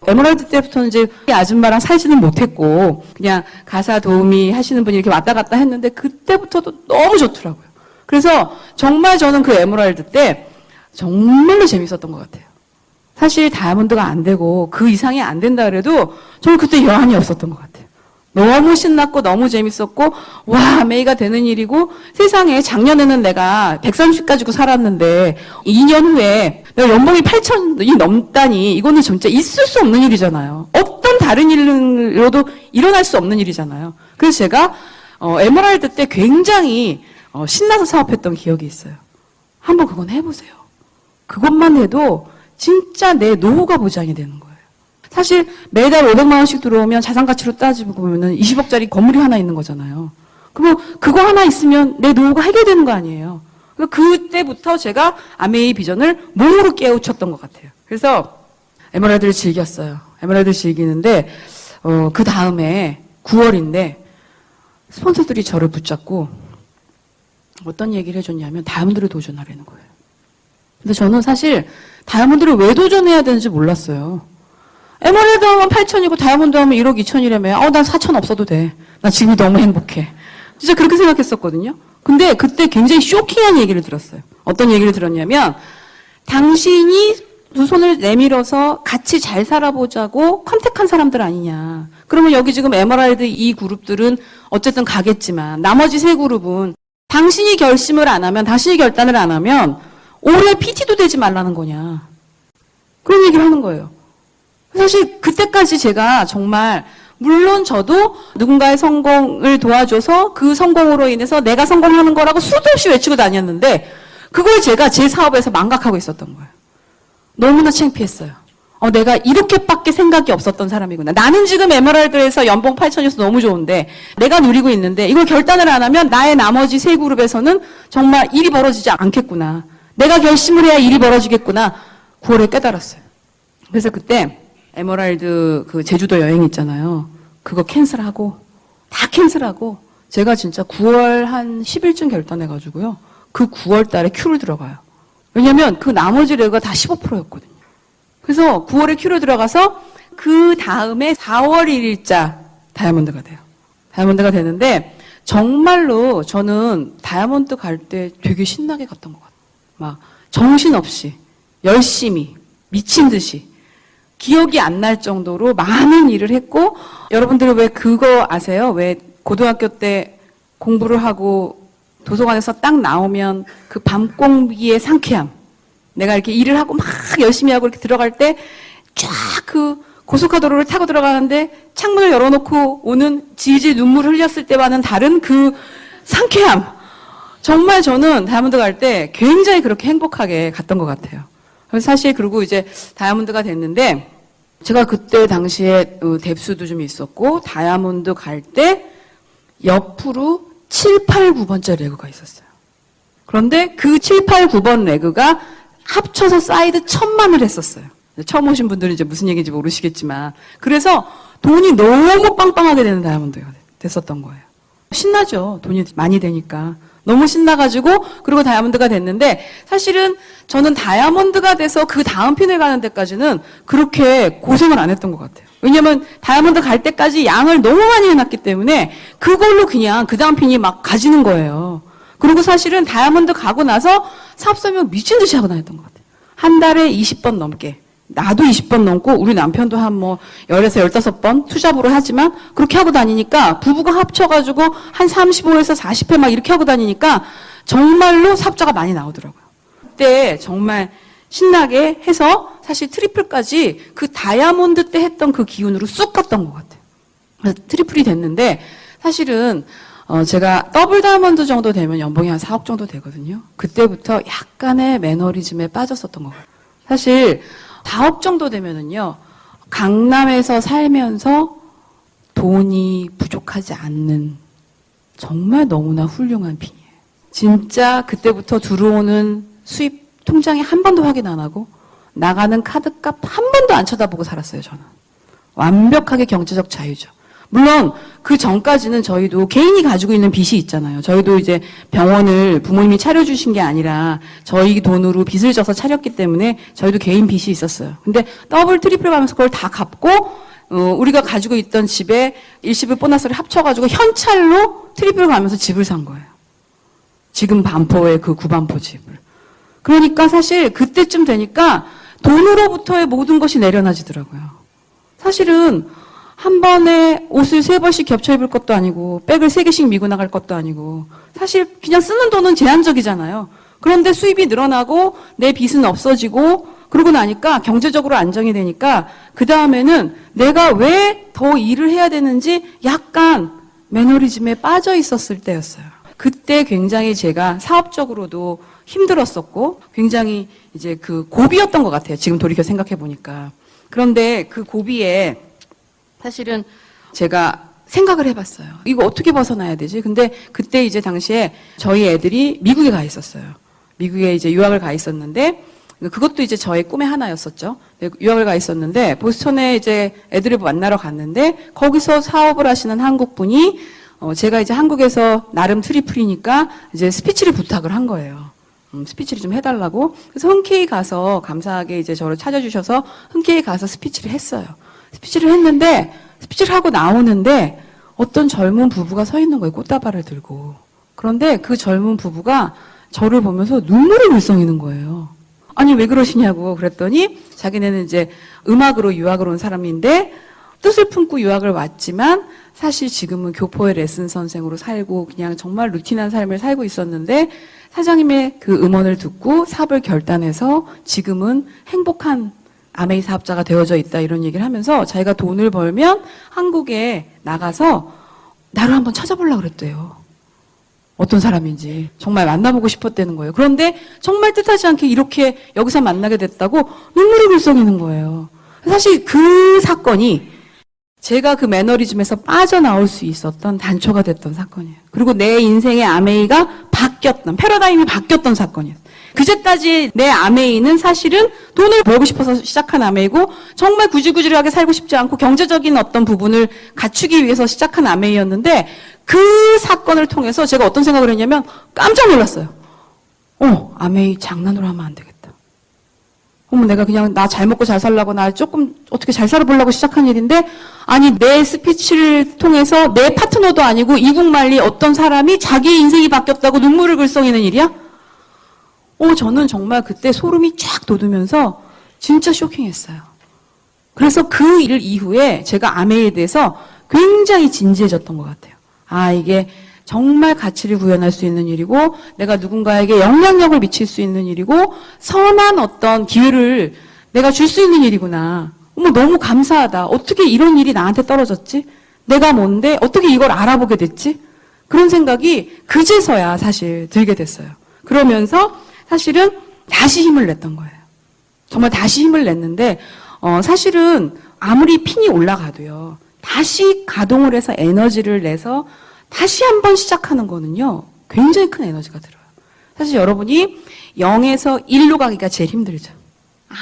에메랄드 때부터는 이제 아줌마랑 살지는 못했고 그냥 가사 도우미 하시는 분이 이렇게 왔다 갔다 했는데 그때부터도 너무 좋더라고요. 그래서 정말 저는 그 에메랄드 때 정말로 재밌었던 것 같아요. 사실 다이아몬드가 안 되고 그 이상이 안 된다 그래도 저는 그때 여한이 없었던 것 같아요. 너무 신났고 너무 재밌었고 와 메이가 되는 일이고 세상에 작년에는 내가 130 가지고 살았는데 2년 후에 내가 연봉이 8천이 넘다니 이거는 진짜 있을 수 없는 일이잖아요. 어떤 다른 일로도 일어날 수 없는 일이잖아요. 그래서 제가 에메랄드 때 굉장히 신나서 사업했던 기억이 있어요. 한번 그건 해보세요. 그것만 해도 진짜 내 노후가 보장이 되는 거예요. 사실 매달 500만 원씩 들어오면 자산 가치로 따지고 보면은 20억짜리 건물이 하나 있는 거잖아요. 그럼 그거 하나 있으면 내 노후가 해결되는 거 아니에요. 그때부터 제가 아메이 비전을 몸으로 깨우쳤던 것 같아요. 그래서 에메랄드를 즐겼어요. 에메랄드를 즐기는데 그 다음에 9월인데 스폰서들이 저를 붙잡고 어떤 얘기를 해줬냐면 다이아몬드를 도전하라는 거예요. 근데 저는 사실 다이아몬드를 왜 도전해야 되는지 몰랐어요. 에메랄드 하면 8천이고 다이아몬드 하면 1억 2천이라며 난 4천 없어도 돼. 나 지금이 너무 행복해. 진짜 그렇게 생각했었거든요. 근데 그때 굉장히 쇼킹한 얘기를 들었어요. 어떤 얘기를 들었냐면 당신이 두 손을 내밀어서 같이 잘 살아보자고 컨택한 사람들 아니냐. 그러면 여기 지금 에메랄드 이 그룹들은 어쨌든 가겠지만 나머지 세 그룹은 당신이 결심을 안 하면, 당신이 결단을 안 하면 올해 PT도 되지 말라는 거냐. 그런 얘기를 하는 거예요. 사실 그때까지 제가 정말 물론 저도 누군가의 성공을 도와줘서 그 성공으로 인해서 내가 성공하는 거라고 수도 없이 외치고 다녔는데 그걸 제가 제 사업에서 망각하고 있었던 거예요. 너무나 창피했어요. 내가 이렇게밖에 생각이 없었던 사람이구나. 나는 지금 에메랄드에서 연봉 8천이어서 너무 좋은데 내가 누리고 있는데 이걸 결단을 안 하면 나의 나머지 세 그룹에서는 정말 일이 벌어지지 않겠구나. 내가 결심을 해야 일이 벌어지겠구나. 9월에 깨달았어요. 그래서 그때 에메랄드 그 제주도 여행 있잖아요. 그거 캔슬하고 다 캔슬하고 제가 진짜 9월 한 10일쯤 결단해가지고요. 그 9월 달에 큐를 들어가요. 왜냐면 그 나머지 레그가 다 15%였거든요. 그래서 9월에 큐를 들어가서 그 다음에 4월 1일자 다이아몬드가 돼요. 다이아몬드가 되는데 정말로 저는 다이아몬드 갈 때 되게 신나게 갔던 것 같아요. 막 정신없이 열심히 미친 듯이 기억이 안 날 정도로 많은 일을 했고 여러분들은 왜 그거 아세요? 왜 고등학교 때 공부를 하고 도서관에서 딱 나오면 그 밤공기의 상쾌함. 내가 이렇게 일을 하고 막 열심히 하고 이렇게 들어갈 때 쫙 그 고속화도로를 타고 들어가는데 창문을 열어놓고 오는 질질 눈물을 흘렸을 때와는 다른 그 상쾌함. 정말 저는 다이아몬드 갈 때 굉장히 그렇게 행복하게 갔던 것 같아요. 그래서 사실 그리고 이제 다이아몬드가 됐는데 제가 그때 당시에 뎁스도 좀 있었고 다이아몬드 갈 때 옆으로 7, 8, 9번짜리 레그가 있었어요. 그런데 그 7, 8, 9번 레그가 합쳐서 사이드 1,000만을 했었어요. 처음 오신 분들은 이제 무슨 얘기인지 모르시겠지만 그래서 돈이 너무 빵빵하게 되는 다이아몬드가 됐었던 거예요. 신나죠. 돈이 많이 되니까. 너무 신나가지고 그리고 다이아몬드가 됐는데 사실은 저는 다이아몬드가 돼서 그 다음 핀을 가는 데까지는 그렇게 고생을 안 했던 것 같아요. 왜냐면 다이아몬드 갈 때까지 양을 너무 많이 해놨기 때문에 그걸로 그냥 그 다음 핀이 막 가지는 거예요. 그리고 사실은 다이아몬드 가고 나서 사업 설명 미친 듯이 하고 다녔던 것 같아요. 한 달에 20번 넘게. 나도 20번 넘고 우리 남편도 한 뭐 10에서 15번 투잡으로 하지만 그렇게 하고 다니니까 부부가 합쳐가지고 한 35에서 40회 막 이렇게 하고 다니니까 정말로 삽자가 많이 나오더라고요. 그때 정말 신나게 해서 사실 트리플까지 그 다이아몬드 때 했던 그 기운으로 쑥 갔던 것 같아요. 그래서 트리플이 됐는데 사실은 제가 더블 다이아몬드 정도 되면 연봉이 한 4억 정도 되거든요. 그때부터 약간의 매너리즘에 빠졌었던 것 같아요. 사실 4억 정도 되면은요, 강남에서 살면서 돈이 부족하지 않는 정말 너무나 훌륭한 핀이에요. 진짜 그때부터 들어오는 수입 통장에 한 번도 확인 안 하고 나가는 카드값 한 번도 안 쳐다보고 살았어요, 저는. 완벽하게 경제적 자유죠. 물론 그 전까지는 저희도 개인이 가지고 있는 빚이 있잖아요. 저희도 이제 병원을 부모님이 차려주신 게 아니라 저희 돈으로 빚을 져서 차렸기 때문에 저희도 개인 빚이 있었어요. 근데 더블 트리플 가면서 그걸 다 갚고 우리가 가지고 있던 집에 일시불 보너스를 합쳐가지고 현찰로 트리플 가면서 집을 산 거예요. 지금 반포의 그 구반포 집을. 그러니까 사실 그때쯤 되니까 돈으로부터의 모든 것이 내려놔지더라고요. 사실은 한 번에 옷을 3번씩 겹쳐 입을 것도 아니고 백을 3개씩 미고 나갈 것도 아니고 사실 그냥 쓰는 돈은 제한적이잖아요. 그런데 수입이 늘어나고 내 빚은 없어지고 그러고 나니까 경제적으로 안정이 되니까 그 다음에는 내가 왜 더 일을 해야 되는지 약간 매너리즘에 빠져 있었을 때였어요. 그때 굉장히 제가 사업적으로도 힘들었었고 굉장히 이제 그 고비였던 것 같아요. 지금 돌이켜 생각해 보니까. 그런데 그 고비에 사실은 제가 생각을 해봤어요. 이거 어떻게 벗어나야 되지? 근데 그때 이제 당시에 저희 애들이 미국에 가 있었어요. 미국에 이제 유학을 가 있었는데 그것도 이제 저의 꿈의 하나였었죠. 유학을 가 있었는데 보스턴에 이제 애들을 만나러 갔는데 거기서 사업을 하시는 한국 분이 제가 이제 한국에서 나름 트리플이니까 이제 스피치를 부탁을 한 거예요. 스피치를 좀 해달라고. 그래서 흔쾌히 가서 감사하게 이제 저를 찾아주셔서 흔쾌히 가서 스피치를 했어요. 스피치를 했는데 스피치를 하고 나오는데 어떤 젊은 부부가 서 있는 거예요. 꽃다발을 들고. 그런데 그 젊은 부부가 저를 보면서 눈물을 글썽이는 거예요. 아니 왜 그러시냐고 그랬더니 자기네는 이제 음악으로 유학을 온 사람인데 뜻을 품고 유학을 왔지만 사실 지금은 교포의 레슨 선생으로 살고 그냥 정말 루틴한 삶을 살고 있었는데 사장님의 그 음원을 듣고 사업을 결단해서 지금은 행복한 아메이 사업자가 되어져 있다 이런 얘기를 하면서 자기가 돈을 벌면 한국에 나가서 나를 한번 찾아보려고 그랬대요. 어떤 사람인지 정말 만나보고 싶었다는 거예요. 그런데 정말 뜻하지 않게 이렇게 여기서 만나게 됐다고 눈물이 글썽이는 거예요. 사실 그 사건이 제가 그 매너리즘에서 빠져나올 수 있었던 단초가 됐던 사건이에요. 그리고 내 인생의 아메이가 바뀌었던, 패러다임이 바뀌었던 사건이에요. 그제까지 내 아메이는 사실은 돈을 벌고 싶어서 시작한 아메이고 정말 구질구질하게 살고 싶지 않고 경제적인 어떤 부분을 갖추기 위해서 시작한 아메이였는데 그 사건을 통해서 제가 어떤 생각을 했냐면 깜짝 놀랐어요. 아메이 장난으로 하면 안 되겠다. 내가 그냥 나 잘 먹고 잘 살라고 나 조금 어떻게 잘 살아보려고 시작한 일인데 아니 내 스피치를 통해서 내 파트너도 아니고 이국만리 어떤 사람이 자기 인생이 바뀌었다고 눈물을 글썽이는 일이야? 저는 정말 그때 소름이 쫙 돋으면서 진짜 쇼킹했어요. 그래서 그 일 이후에 제가 아메이에 대해서 굉장히 진지해졌던 것 같아요. 이게 정말 가치를 구현할 수 있는 일이고 내가 누군가에게 영향력을 미칠 수 있는 일이고 선한 어떤 기회를 내가 줄 수 있는 일이구나. 너무 감사하다. 어떻게 이런 일이 나한테 떨어졌지? 내가 뭔데? 어떻게 이걸 알아보게 됐지? 그런 생각이 그제서야 사실 들게 됐어요. 그러면서 사실은 다시 힘을 냈던 거예요. 정말 다시 힘을 냈는데 사실은 아무리 핀이 올라가도요. 다시 가동을 해서 에너지를 내서 다시 한번 시작하는 거는요. 굉장히 큰 에너지가 들어요. 사실 여러분이 0에서 1로 가기가 제일 힘들죠.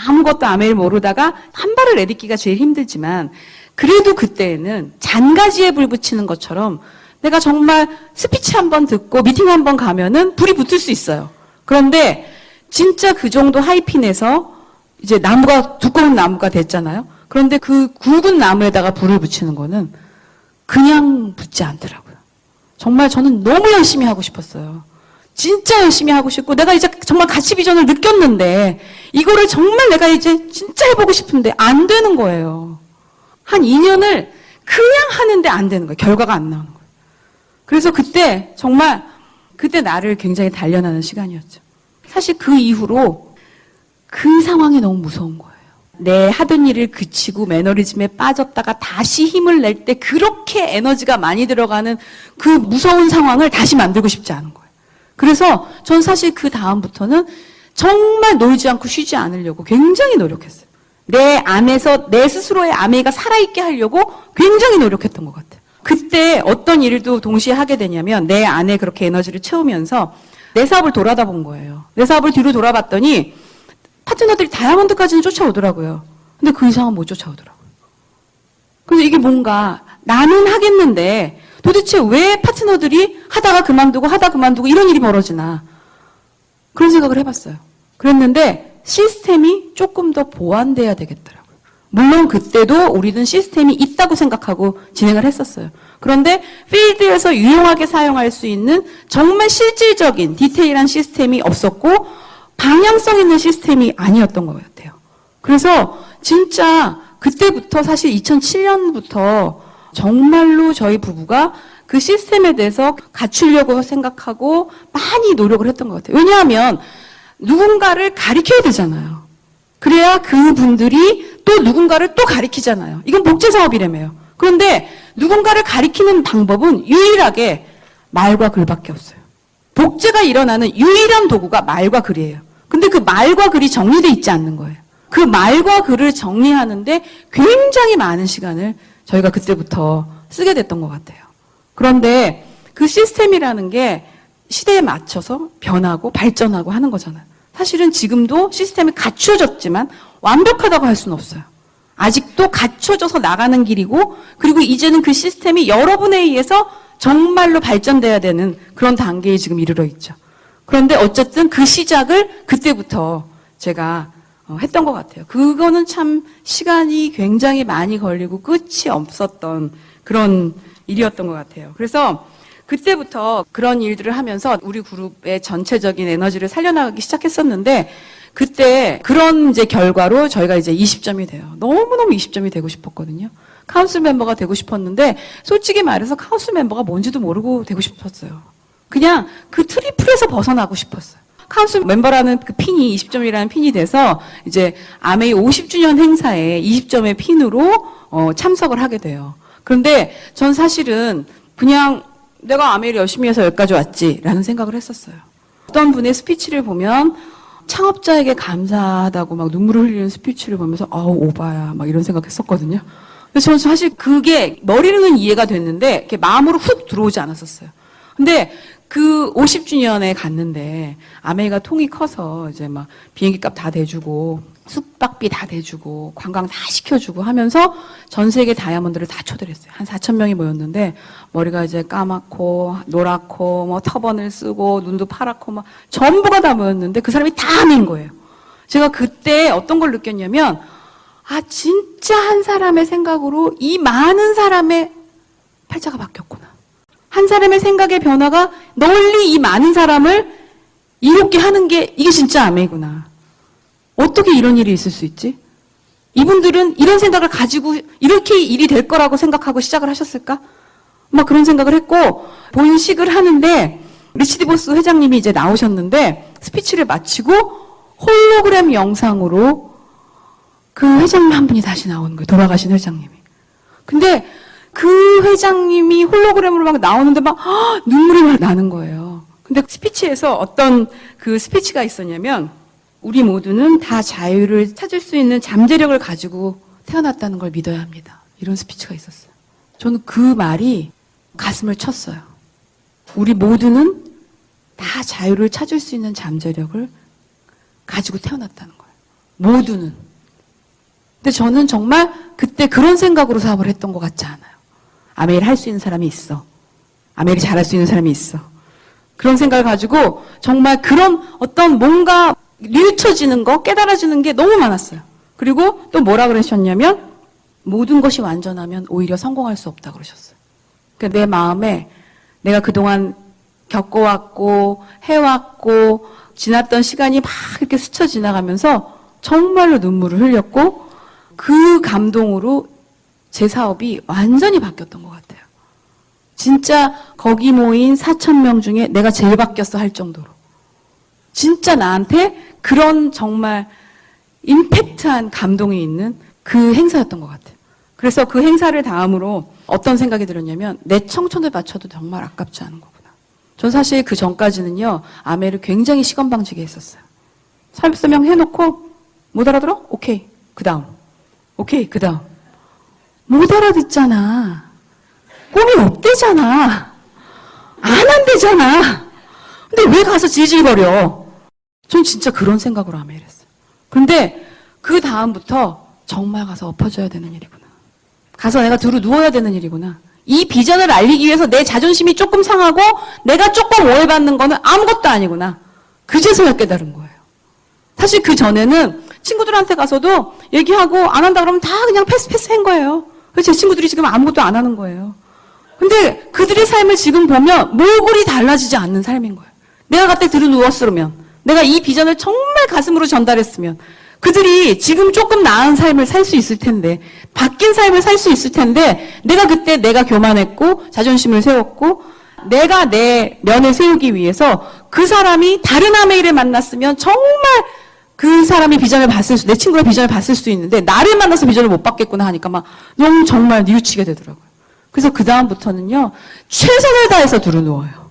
아무것도 아메이를 모르다가 한 발을 내딛기가 제일 힘들지만 그래도 그때에는 잔가지에 불 붙이는 것처럼 내가 정말 스피치 한번 듣고 미팅 한번 가면은 불이 붙을 수 있어요. 그런데 진짜 그 정도 하이핀에서 이제 나무가 두꺼운 나무가 됐잖아요. 그런데 그 굵은 나무에다가 불을 붙이는 거는 그냥 붙지 않더라고요. 정말 저는 너무 열심히 하고 싶었어요. 진짜 열심히 하고 싶고 내가 이제 정말 가치 비전을 느꼈는데 이거를 정말 내가 이제 진짜 해보고 싶은데 안 되는 거예요. 한 2년을 그냥 하는데 안 되는 거예요. 결과가 안 나오는 거예요. 그래서 그때 정말 그때 나를 굉장히 단련하는 시간이었죠. 사실 그 이후로 그 상황이 너무 무서운 거예요. 내 하던 일을 그치고 매너리즘에 빠졌다가 다시 힘을 낼 때 그렇게 에너지가 많이 들어가는 그 무서운 상황을 다시 만들고 싶지 않은 거예요. 그래서 전 사실 그 다음부터는 정말 놀지 않고 쉬지 않으려고 굉장히 노력했어요. 내 안에서 내 스스로의 아메이가 살아있게 하려고 굉장히 노력했던 것 같아요. 그때 어떤 일도 동시에 하게 되냐면 내 안에 그렇게 에너지를 채우면서 내 사업을 돌아다 본 거예요. 내 사업을 뒤로 돌아봤더니 파트너들이 다이아몬드까지는 쫓아오더라고요. 근데 그 이상은 못 쫓아오더라고요. 그래서 이게 뭔가 나는 하겠는데 도대체 왜 파트너들이 하다가 그만두고 하다 그만두고 이런 일이 벌어지나 그런 생각을 해봤어요. 그랬는데 시스템이 조금 더 보완돼야 되겠더라고요. 물론 그때도 우리는 시스템이 있다고 생각하고 진행을 했었어요. 그런데 필드에서 유용하게 사용할 수 있는 정말 실질적인 디테일한 시스템이 없었고 방향성 있는 시스템이 아니었던 것 같아요. 그래서 진짜 그때부터 사실 2007년부터 정말로 저희 부부가 그 시스템에 대해서 갖추려고 생각하고 많이 노력을 했던 것 같아요. 왜냐하면 누군가를 가리켜야 되잖아요. 그래야 그분들이 또 누군가를 또 가리키잖아요. 이건 복제사업이라며요. 그런데 누군가를 가리키는 방법은 유일하게 말과 글밖에 없어요. 복제가 일어나는 유일한 도구가 말과 글이에요. 근데 그 말과 글이 정리돼 있지 않는 거예요. 그 말과 글을 정리하는데 굉장히 많은 시간을 저희가 그때부터 쓰게 됐던 것 같아요. 그런데 그 시스템이라는 게 시대에 맞춰서 변하고 발전하고 하는 거잖아요. 사실은 지금도 시스템이 갖추어졌지만 완벽하다고 할 수는 없어요. 아직도 갖춰져서 나가는 길이고, 그리고 이제는 그 시스템이 여러분에 의해서 정말로 발전돼야 되는 그런 단계에 지금 이르러 있죠. 그런데 어쨌든 그 시작을 그때부터 제가 했던 것 같아요. 그거는 참 시간이 굉장히 많이 걸리고 끝이 없었던 그런 일이었던 것 같아요. 그래서 그때부터 그런 일들을 하면서 우리 그룹의 전체적인 에너지를 살려나가기 시작했었는데, 그때 그런 이제 결과로 저희가 이제 20점이 돼요. 너무너무 20점이 되고 싶었거든요. 카운슬 멤버가 되고 싶었는데, 솔직히 말해서 카운슬 멤버가 뭔지도 모르고 되고 싶었어요. 그냥 그 트리플에서 벗어나고 싶었어요. 카운슬 멤버라는 그 핀이 20점이라는 핀이 돼서 이제 아메이 50주년 행사에 20점의 핀으로 참석을 하게 돼요. 그런데 전 사실은 그냥 내가 아메이를 열심히 해서 여기까지 왔지라는 생각을 했었어요. 어떤 분의 스피치를 보면 창업자에게 감사하다고 막 눈물을 흘리는 스피치를 보면서 아우 오바야 막 이런 생각했었거든요. 그래서 저는 사실 그게 머리로는 이해가 됐는데 이렇게 마음으로 훅 들어오지 않았었어요. 근데 그 50주년에 갔는데 아메이가 통이 커서 이제 막 비행기 값 다 대주고 숙박비 다 대주고 관광 다 시켜주고 하면서 전 세계 다이아몬드를 다 초대를 했어요. 한 4,000명이 모였는데 머리가 이제 까맣고 노랗고 뭐 터번을 쓰고 눈도 파랗고 막 전부가 다 모였는데 그 사람이 다 아메인 거예요. 제가 그때 어떤 걸 느꼈냐면 아 진짜 한 사람의 생각으로 이 많은 사람의 팔자가 바뀌었구나. 한 사람의 생각의 변화가 널리 이 많은 사람을 이롭게 하는 게 이게 진짜 아메이구나. 어떻게 이런 일이 있을 수 있지? 이분들은 이런 생각을 가지고 이렇게 일이 될 거라고 생각하고 시작을 하셨을까? 막 그런 생각을 했고 본식을 하는데 리치드 보스 회장님이 이제 나오셨는데 스피치를 마치고 홀로그램 영상으로 그 회장님 한 분이 다시 나오는 거예요. 돌아가신 회장님이. 근데 그 회장님이 홀로그램으로 막 나오는데 막 눈물이 막 나는 거예요. 근데 스피치에서 어떤 그 스피치가 있었냐면 우리 모두는 다 자유를 찾을 수 있는 잠재력을 가지고 태어났다는 걸 믿어야 합니다. 이런 스피치가 있었어요. 저는 그 말이 가슴을 쳤어요. 우리 모두는 다 자유를 찾을 수 있는 잠재력을 가지고 태어났다는 거예요. 모두는. 근데 저는 정말 그때 그런 생각으로 사업을 했던 것 같지 않아요. 아메이를 할 수 있는 사람이 있어. 아메이를 잘할 수 있는 사람이 있어. 그런 생각을 가지고 정말 그런 어떤 뭔가 뉘우쳐지는 거, 깨달아지는 게 너무 많았어요. 그리고 또 뭐라 그러셨냐면 모든 것이 완전하면 오히려 성공할 수 없다 그러셨어요. 그러니까 내 마음에 내가 그동안 겪어왔고 해왔고 지났던 시간이 막 이렇게 스쳐 지나가면서 정말로 눈물을 흘렸고 그 감동으로 제 사업이 완전히 바뀌었던 것 같아요. 진짜 거기 모인 4,000명 중에 내가 제일 바뀌었어 할 정도로. 진짜 나한테 그런 정말 임팩트한 감동이 있는 그 행사였던 것 같아요. 그래서 그 행사를 다음으로 어떤 생각이 들었냐면 내 청춘을 바쳐도 정말 아깝지 않은 거구나. 전 사실 그 전까지는요. 아메를 굉장히 시건방지게 했었어요. 설명 해놓고 못 알아들어? 오케이. 그 다음. 오케이. 그 다음. 못 알아듣잖아. 꿈이 없대잖아. 안 한대잖아. 근데 왜 가서 질질거려? 전 진짜 그런 생각으로 아메를 했어요. 근데 그 다음부터 정말 가서 엎어져야 되는 일이구나. 가서 내가 두루 누워야 되는 일이구나. 이 비전을 알리기 위해서 내 자존심이 조금 상하고 내가 조금 오해받는 거는 아무것도 아니구나. 그제서야 깨달은 거예요. 사실 그 전에는 친구들한테 가서도 얘기하고 안 한다 그러면 다 그냥 패스 한 거예요. 그래서 제 친구들이 지금 아무것도 안 하는 거예요. 근데 그들의 삶을 지금 보면 몰골이 달라지지 않는 삶인 거예요. 내가 그때 들어 누웠으면, 내가 이 비전을 정말 가슴으로 전달했으면 그들이 지금 조금 나은 삶을 살 수 있을 텐데, 바뀐 삶을 살 수 있을 텐데, 내가 그때 내가 교만했고 자존심을 세웠고 내가 내 면을 세우기 위해서 그 사람이 다른 아메이를 만났으면 정말 그 사람이 비전을 봤을 수, 내 친구가 비전을 봤을 수도 있는데 나를 만나서 비전을 못 받겠구나 하니까 막 너무 정말 뉘우치게 되더라고요. 그래서 그 다음부터는요 최선을 다해서 두루 누워요.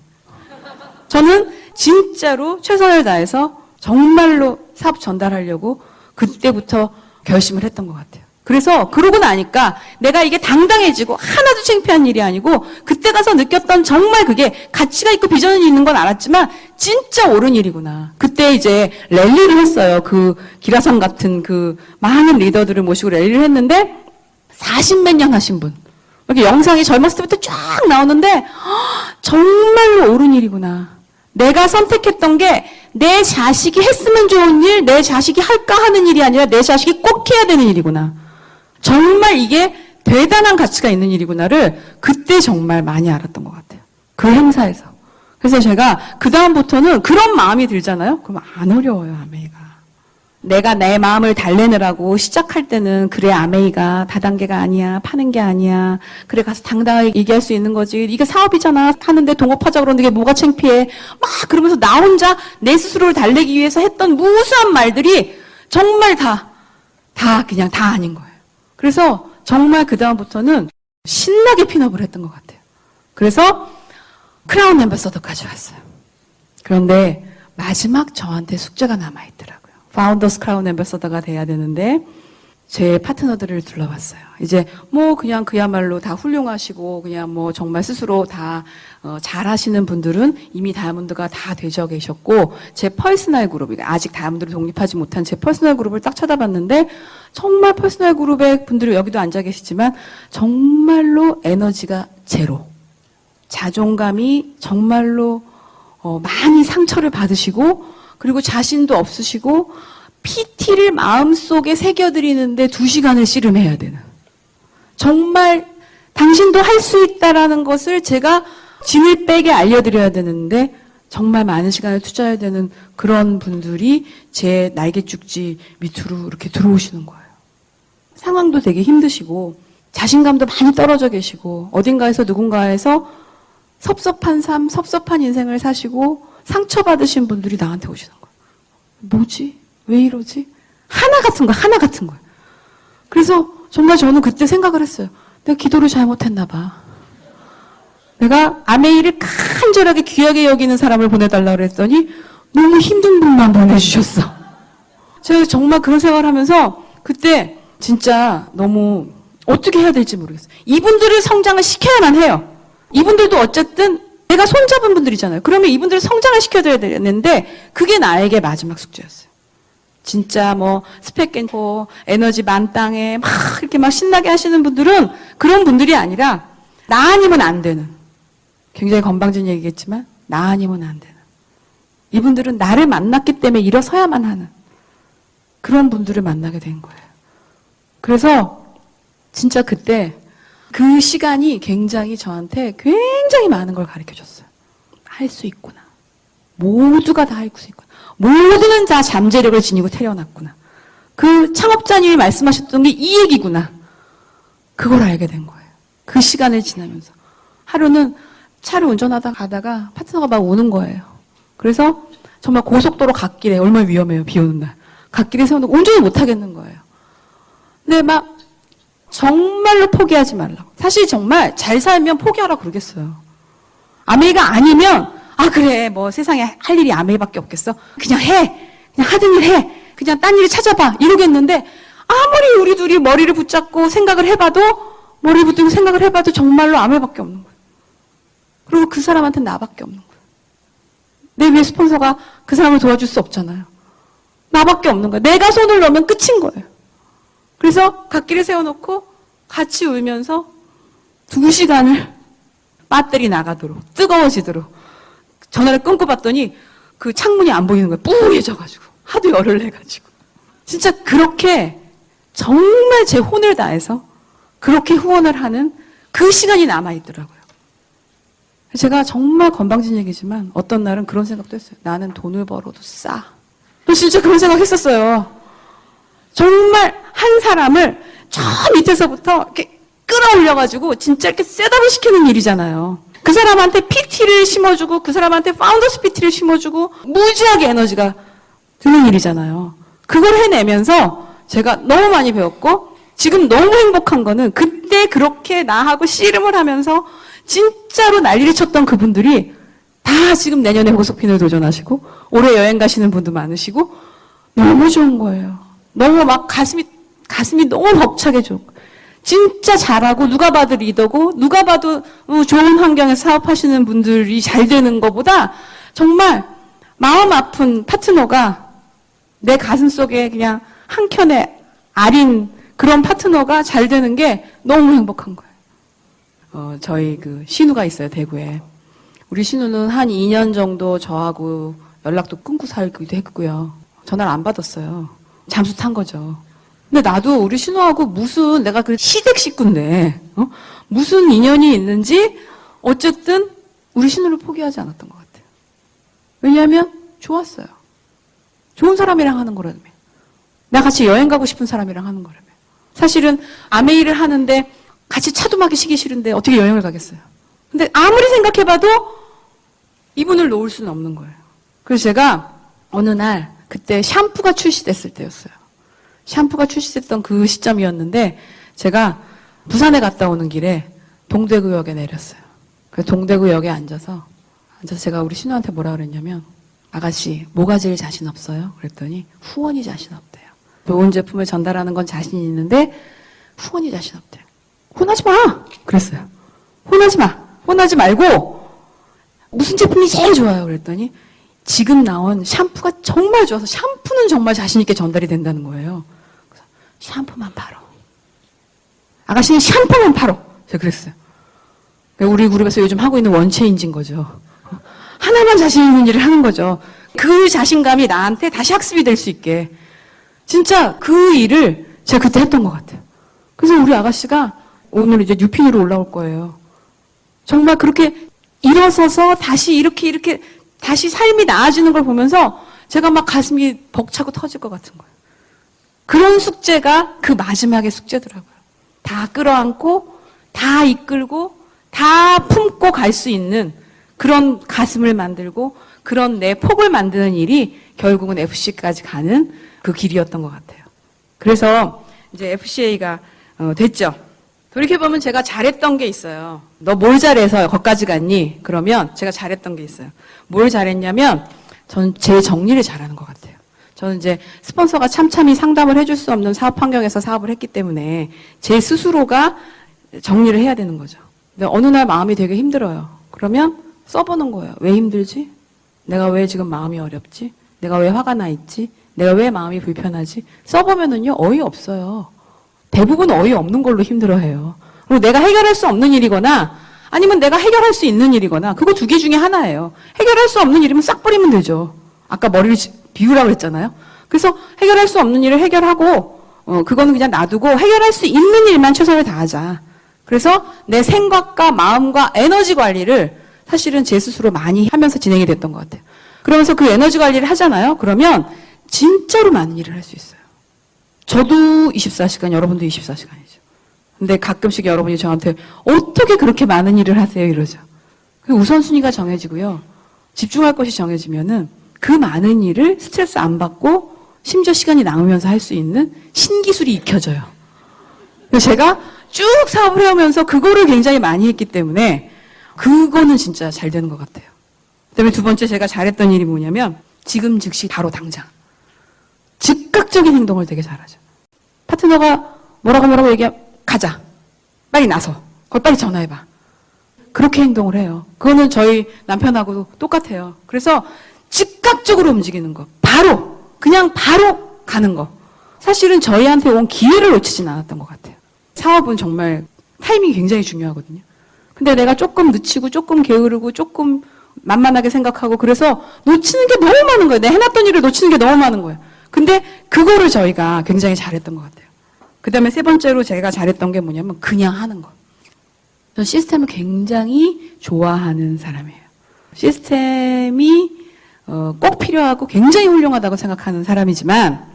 저는 진짜로 최선을 다해서 정말로 사업 전달하려고 그때부터 결심을 했던 것 같아요. 그래서 그러고 나니까 내가 이게 당당해지고 하나도 창피한 일이 아니고 그때 가서 느꼈던 정말 그게 가치가 있고 비전이 있는 건 알았지만 진짜 옳은 일이구나. 그때 이제 랠리를 했어요. 그 기라성 같은 그 많은 리더들을 모시고 랠리를 했는데 40몇 년 하신 분. 이렇게 영상이 젊었을 때부터 쫙 나오는데 정말로 옳은 일이구나. 내가 선택했던 게 내 자식이 했으면 좋은 일, 내 자식이 할까 하는 일이 아니라 내 자식이 꼭 해야 되는 일이구나. 정말 이게 대단한 가치가 있는 일이구나를 그때 정말 많이 알았던 것 같아요. 그 행사에서. 그래서 제가 그다음부터는 그런 마음이 들잖아요. 그럼 안 어려워요, 아메이가. 내가 내 마음을 달래느라고 시작할 때는 그래, 아메이가 다단계가 아니야, 파는 게 아니야. 그래, 가서 당당하게 얘기할 수 있는 거지. 이게 사업이잖아. 하는데 동업하자 그러는데 이게 뭐가 창피해. 막 그러면서 나 혼자 내 스스로를 달래기 위해서 했던 무수한 말들이 정말 그냥 다 아닌 거예요. 그래서 정말 그다음부터는 신나게 핀업을 했던 것 같아요. 그래서 크라운 앰버서더까지 왔어요. 그런데 마지막 저한테 숙제가 남아있더라고요. 파운더스 크라운 앰버서더가 돼야 되는데 제 파트너들을 둘러봤어요. 이제 뭐 그냥 그야말로 다 훌륭하시고 그냥 뭐 정말 스스로 다 잘하시는 분들은 이미 다이아몬드가 다 되져 계셨고 제 퍼스널 그룹, 아직 다이아몬드로 독립하지 못한 제 퍼스널 그룹을 딱 쳐다봤는데 정말 퍼스널 그룹의 분들이 여기도 앉아 계시지만 정말로 에너지가 제로. 자존감이 정말로 많이 상처를 받으시고 그리고 자신도 없으시고 PT를 마음속에 새겨드리는데 2시간을 씨름해야 되는. 정말 당신도 할 수 있다라는 것을 제가 진을 빼게 알려드려야 되는데 정말 많은 시간을 투자해야 되는 그런 분들이 제 날개죽지 밑으로 이렇게 들어오시는 거예요. 상황도 되게 힘드시고 자신감도 많이 떨어져 계시고 어딘가에서 누군가에서 섭섭한 삶, 섭섭한 인생을 사시고 상처받으신 분들이 나한테 오시는 거예요. 뭐지? 왜 이러지? 하나 같은 거예요. 그래서 정말 저는 그때 생각을 했어요. 내가 기도를 잘못했나 봐. 내가 아메이를 간절하게 귀하게 여기는 사람을 보내달라고 그랬더니 너무 힘든 분만 보내주셨어. 제가 정말 그런 생각을 하면서 그때 진짜 너무 어떻게 해야 될지 모르겠어요. 이분들을 성장을 시켜야만 해요. 이분들도 어쨌든 내가 손잡은 분들이잖아요. 그러면 이분들을 성장을 시켜줘야 되는데 그게 나에게 마지막 숙제였어요. 진짜 뭐 스펙 괜고 에너지 만땅에 막 이렇게 막 신나게 하시는 분들은 그런 분들이 아니라 나 아니면 안 되는, 굉장히 건방진 얘기겠지만 나 아니면 안 되는, 이분들은 나를 만났기 때문에 일어서야만 하는 그런 분들을 만나게 된 거예요. 그래서 진짜 그때 그 시간이 굉장히 저한테 굉장히 많은 걸 가르쳐줬어요. 할 수 있구나. 모두가 다 할 수 있구나. 모두는 다 잠재력을 지니고 태어났구나. 그 창업자님이 말씀하셨던 게 이 얘기구나. 그걸 알게 된 거예요. 그 시간을 지나면서. 하루는 차를 운전하다 가다가 파트너가 막 오는 거예요. 그래서 정말 고속도로 갓길에, 얼마나 위험해요, 비 오는 날. 갓길에 세워놓고 운전을 못 하겠는 거예요. 근데 막 정말로 포기하지 말라고. 사실 정말 잘 살면 포기하라고 그러겠어요. 아메이가 아니면 아 그래 뭐 세상에 할 일이 아메이밖에 없겠어. 그냥 해. 그냥 하던 일 해. 그냥 딴 일 찾아봐. 이러겠는데 아무리 우리 둘이 머리를 붙잡고 생각을 해봐도 정말로 아메이밖에 없는 거예요. 그리고 그 사람한테는 나밖에 없는 거예요. 내 위에 스폰서가 그 사람을 도와줄 수 없잖아요. 나밖에 없는 거예요. 내가 손을 넣으면 끝인 거예요. 그래서 갓길에 세워놓고 같이 울면서 2시간을 배터리 나가도록 뜨거워지도록 전화를 끊고 봤더니 그 창문이 안 보이는 거예요. 뿌얘져가지고 하도 열을 내가지고 진짜 그렇게 정말 제 혼을 다해서 그렇게 후원을 하는 그 시간이 남아있더라고요. 제가 정말 건방진 얘기지만 어떤 날은 그런 생각도 했어요. 나는 돈을 벌어도 싸. 진짜 그런 생각 했었어요. 정말 한 사람을 저 밑에서부터 이렇게 끌어올려가지고 진짜 이렇게 셋업을 시키는 일이잖아요. 그 사람한테 PT를 심어주고 그 사람한테 파운더스 PT를 심어주고 무지하게 에너지가 드는 일이잖아요. 그걸 해내면서 제가 너무 많이 배웠고 지금 너무 행복한 거는 그때 그렇게 나하고 씨름을 하면서 진짜로 난리를 쳤던 그분들이 다 지금 내년에 호소핀을 도전하시고 올해 여행 가시는 분도 많으시고 너무 좋은 거예요. 너무 막 가슴이 너무 벅차게 좋고 진짜 잘하고 누가 봐도 리더고 누가 봐도 좋은 환경에서 사업하시는 분들이 잘 되는 것보다 정말 마음 아픈 파트너가 내 가슴 속에 그냥 한 켠에 아린 그런 파트너가 잘 되는 게 너무 행복한 거예요. 저희 그 신우가 있어요, 대구에. 우리 신우는 한 2년 정도 저하고 연락도 끊고 살기도 했고요. 전화를 안 받았어요. 잠수 탄 거죠. 근데 나도 우리 신우하고 무슨 내가 그 시댁 식구인데 무슨 인연이 있는지 어쨌든 우리 신우를 포기하지 않았던 것 같아요. 왜냐하면 좋았어요. 좋은 사람이랑 하는 거라며. 나 같이 여행 가고 싶은 사람이랑 하는 거라며. 사실은 아메이를 하는데 같이 차도 마시기 싫은데 어떻게 여행을 가겠어요. 근데 아무리 생각해봐도 이분을 놓을 수는 없는 거예요. 그래서 제가 어느 날 그때 샴푸가 출시됐을 때였어요. 샴푸가 출시됐던 그 시점이었는데 제가 부산에 갔다 오는 길에 동대구역에 내렸어요. 그래서 동대구역에 앉아서 제가 우리 신우한테 뭐라 그랬냐면 아가씨 뭐가 제일 자신 없어요? 그랬더니 후원이 자신 없대요. 좋은 제품을 전달하는 건 자신이 있는데 후원이 자신 없대요. 혼하지 마! 그랬어요. 혼하지 마! 혼하지 말고 무슨 제품이 제일 좋아요? 그랬더니 지금 나온 샴푸가 정말 좋아서 샴푸는 정말 자신 있게 전달이 된다는 거예요. 그래서 샴푸만 팔어. 아가씨는 샴푸만 팔어. 제가 그랬어요. 우리 그룹에서 요즘 하고 있는 원체인지인 거죠. 하나만 자신 있는 일을 하는 거죠. 그 자신감이 나한테 다시 학습이 될 수 있게. 진짜 그 일을 제가 그때 했던 것 같아요. 그래서 우리 아가씨가 오늘 이제 뉴핀으로 올라올 거예요. 정말 그렇게 일어서서 다시 이렇게 다시 삶이 나아지는 걸 보면서 제가 막 가슴이 벅차고 터질 것 같은 거예요. 그런 숙제가 그 마지막의 숙제더라고요. 다 끌어안고, 다 이끌고, 다 품고 갈 수 있는 그런 가슴을 만들고 그런 내 폭을 만드는 일이 결국은 FC까지 가는 그 길이었던 것 같아요. 그래서 이제 FCA가 됐죠. 돌이켜보면 제가 잘했던 게 있어요. 너 뭘 잘해서 거기까지 갔니? 그러면 제가 잘했던 게 있어요. 뭘 잘했냐면 저는 제 정리를 잘하는 것 같아요. 저는 이제 스폰서가 참참히 상담을 해줄 수 없는 사업 환경에서 사업을 했기 때문에 제 스스로가 정리를 해야 되는 거죠. 근데 어느 날 마음이 되게 힘들어요. 그러면 써보는 거예요. 왜 힘들지? 내가 왜 지금 마음이 어렵지? 내가 왜 화가 나 있지? 내가 왜 마음이 불편하지? 써보면은요, 어이없어요. 대부분 어이없는 걸로 힘들어해요. 그리고 내가 해결할 수 없는 일이거나 아니면 내가 해결할 수 있는 일이거나 그거 두 개 중에 하나예요. 해결할 수 없는 일이면 싹 버리면 되죠. 아까 머리를 비우라고 했잖아요. 그래서 해결할 수 없는 일을 해결하고 그거는 그냥 놔두고 해결할 수 있는 일만 최선을 다하자. 그래서 내 생각과 마음과 에너지 관리를 사실은 제 스스로 많이 하면서 진행이 됐던 것 같아요. 그러면서 그 에너지 관리를 하잖아요. 그러면 진짜로 많은 일을 할 수 있어요. 저도 24시간, 여러분도 24시간이죠. 근데 가끔씩 여러분이 저한테 어떻게 그렇게 많은 일을 하세요? 이러죠. 그 우선순위가 정해지고요. 집중할 것이 정해지면은 그 많은 일을 스트레스 안 받고 심지어 시간이 남으면서 할 수 있는 신기술이 익혀져요. 그래서 제가 쭉 사업을 해오면서 그거를 굉장히 많이 했기 때문에 그거는 진짜 잘 되는 것 같아요. 그다음에 두 번째 제가 잘했던 일이 뭐냐면 지금 즉시 바로 당장. 즉각적인 행동을 되게 잘하죠. 파트너가 뭐라고 얘기하면 가자. 빨리 나서. 그걸 빨리 전화해봐. 그렇게 행동을 해요. 그거는 저희 남편하고도 똑같아요. 그래서 즉각적으로 움직이는 거. 바로. 그냥 바로 가는 거. 사실은 저희한테 온 기회를 놓치진 않았던 것 같아요. 사업은 정말 타이밍이 굉장히 중요하거든요. 근데 내가 조금 늦추고 조금 게으르고 조금 만만하게 생각하고 그래서 놓치는 게 너무 많은 거예요. 내 해놨던 일을 놓치는 게 너무 많은 거예요. 근데 그거를 저희가 굉장히 잘했던 것 같아요. 그 다음에 세 번째로 제가 잘했던 게 뭐냐면 그냥 하는 거. 전 시스템을 굉장히 좋아하는 사람이에요. 시스템이 꼭 필요하고 굉장히 훌륭하다고 생각하는 사람이지만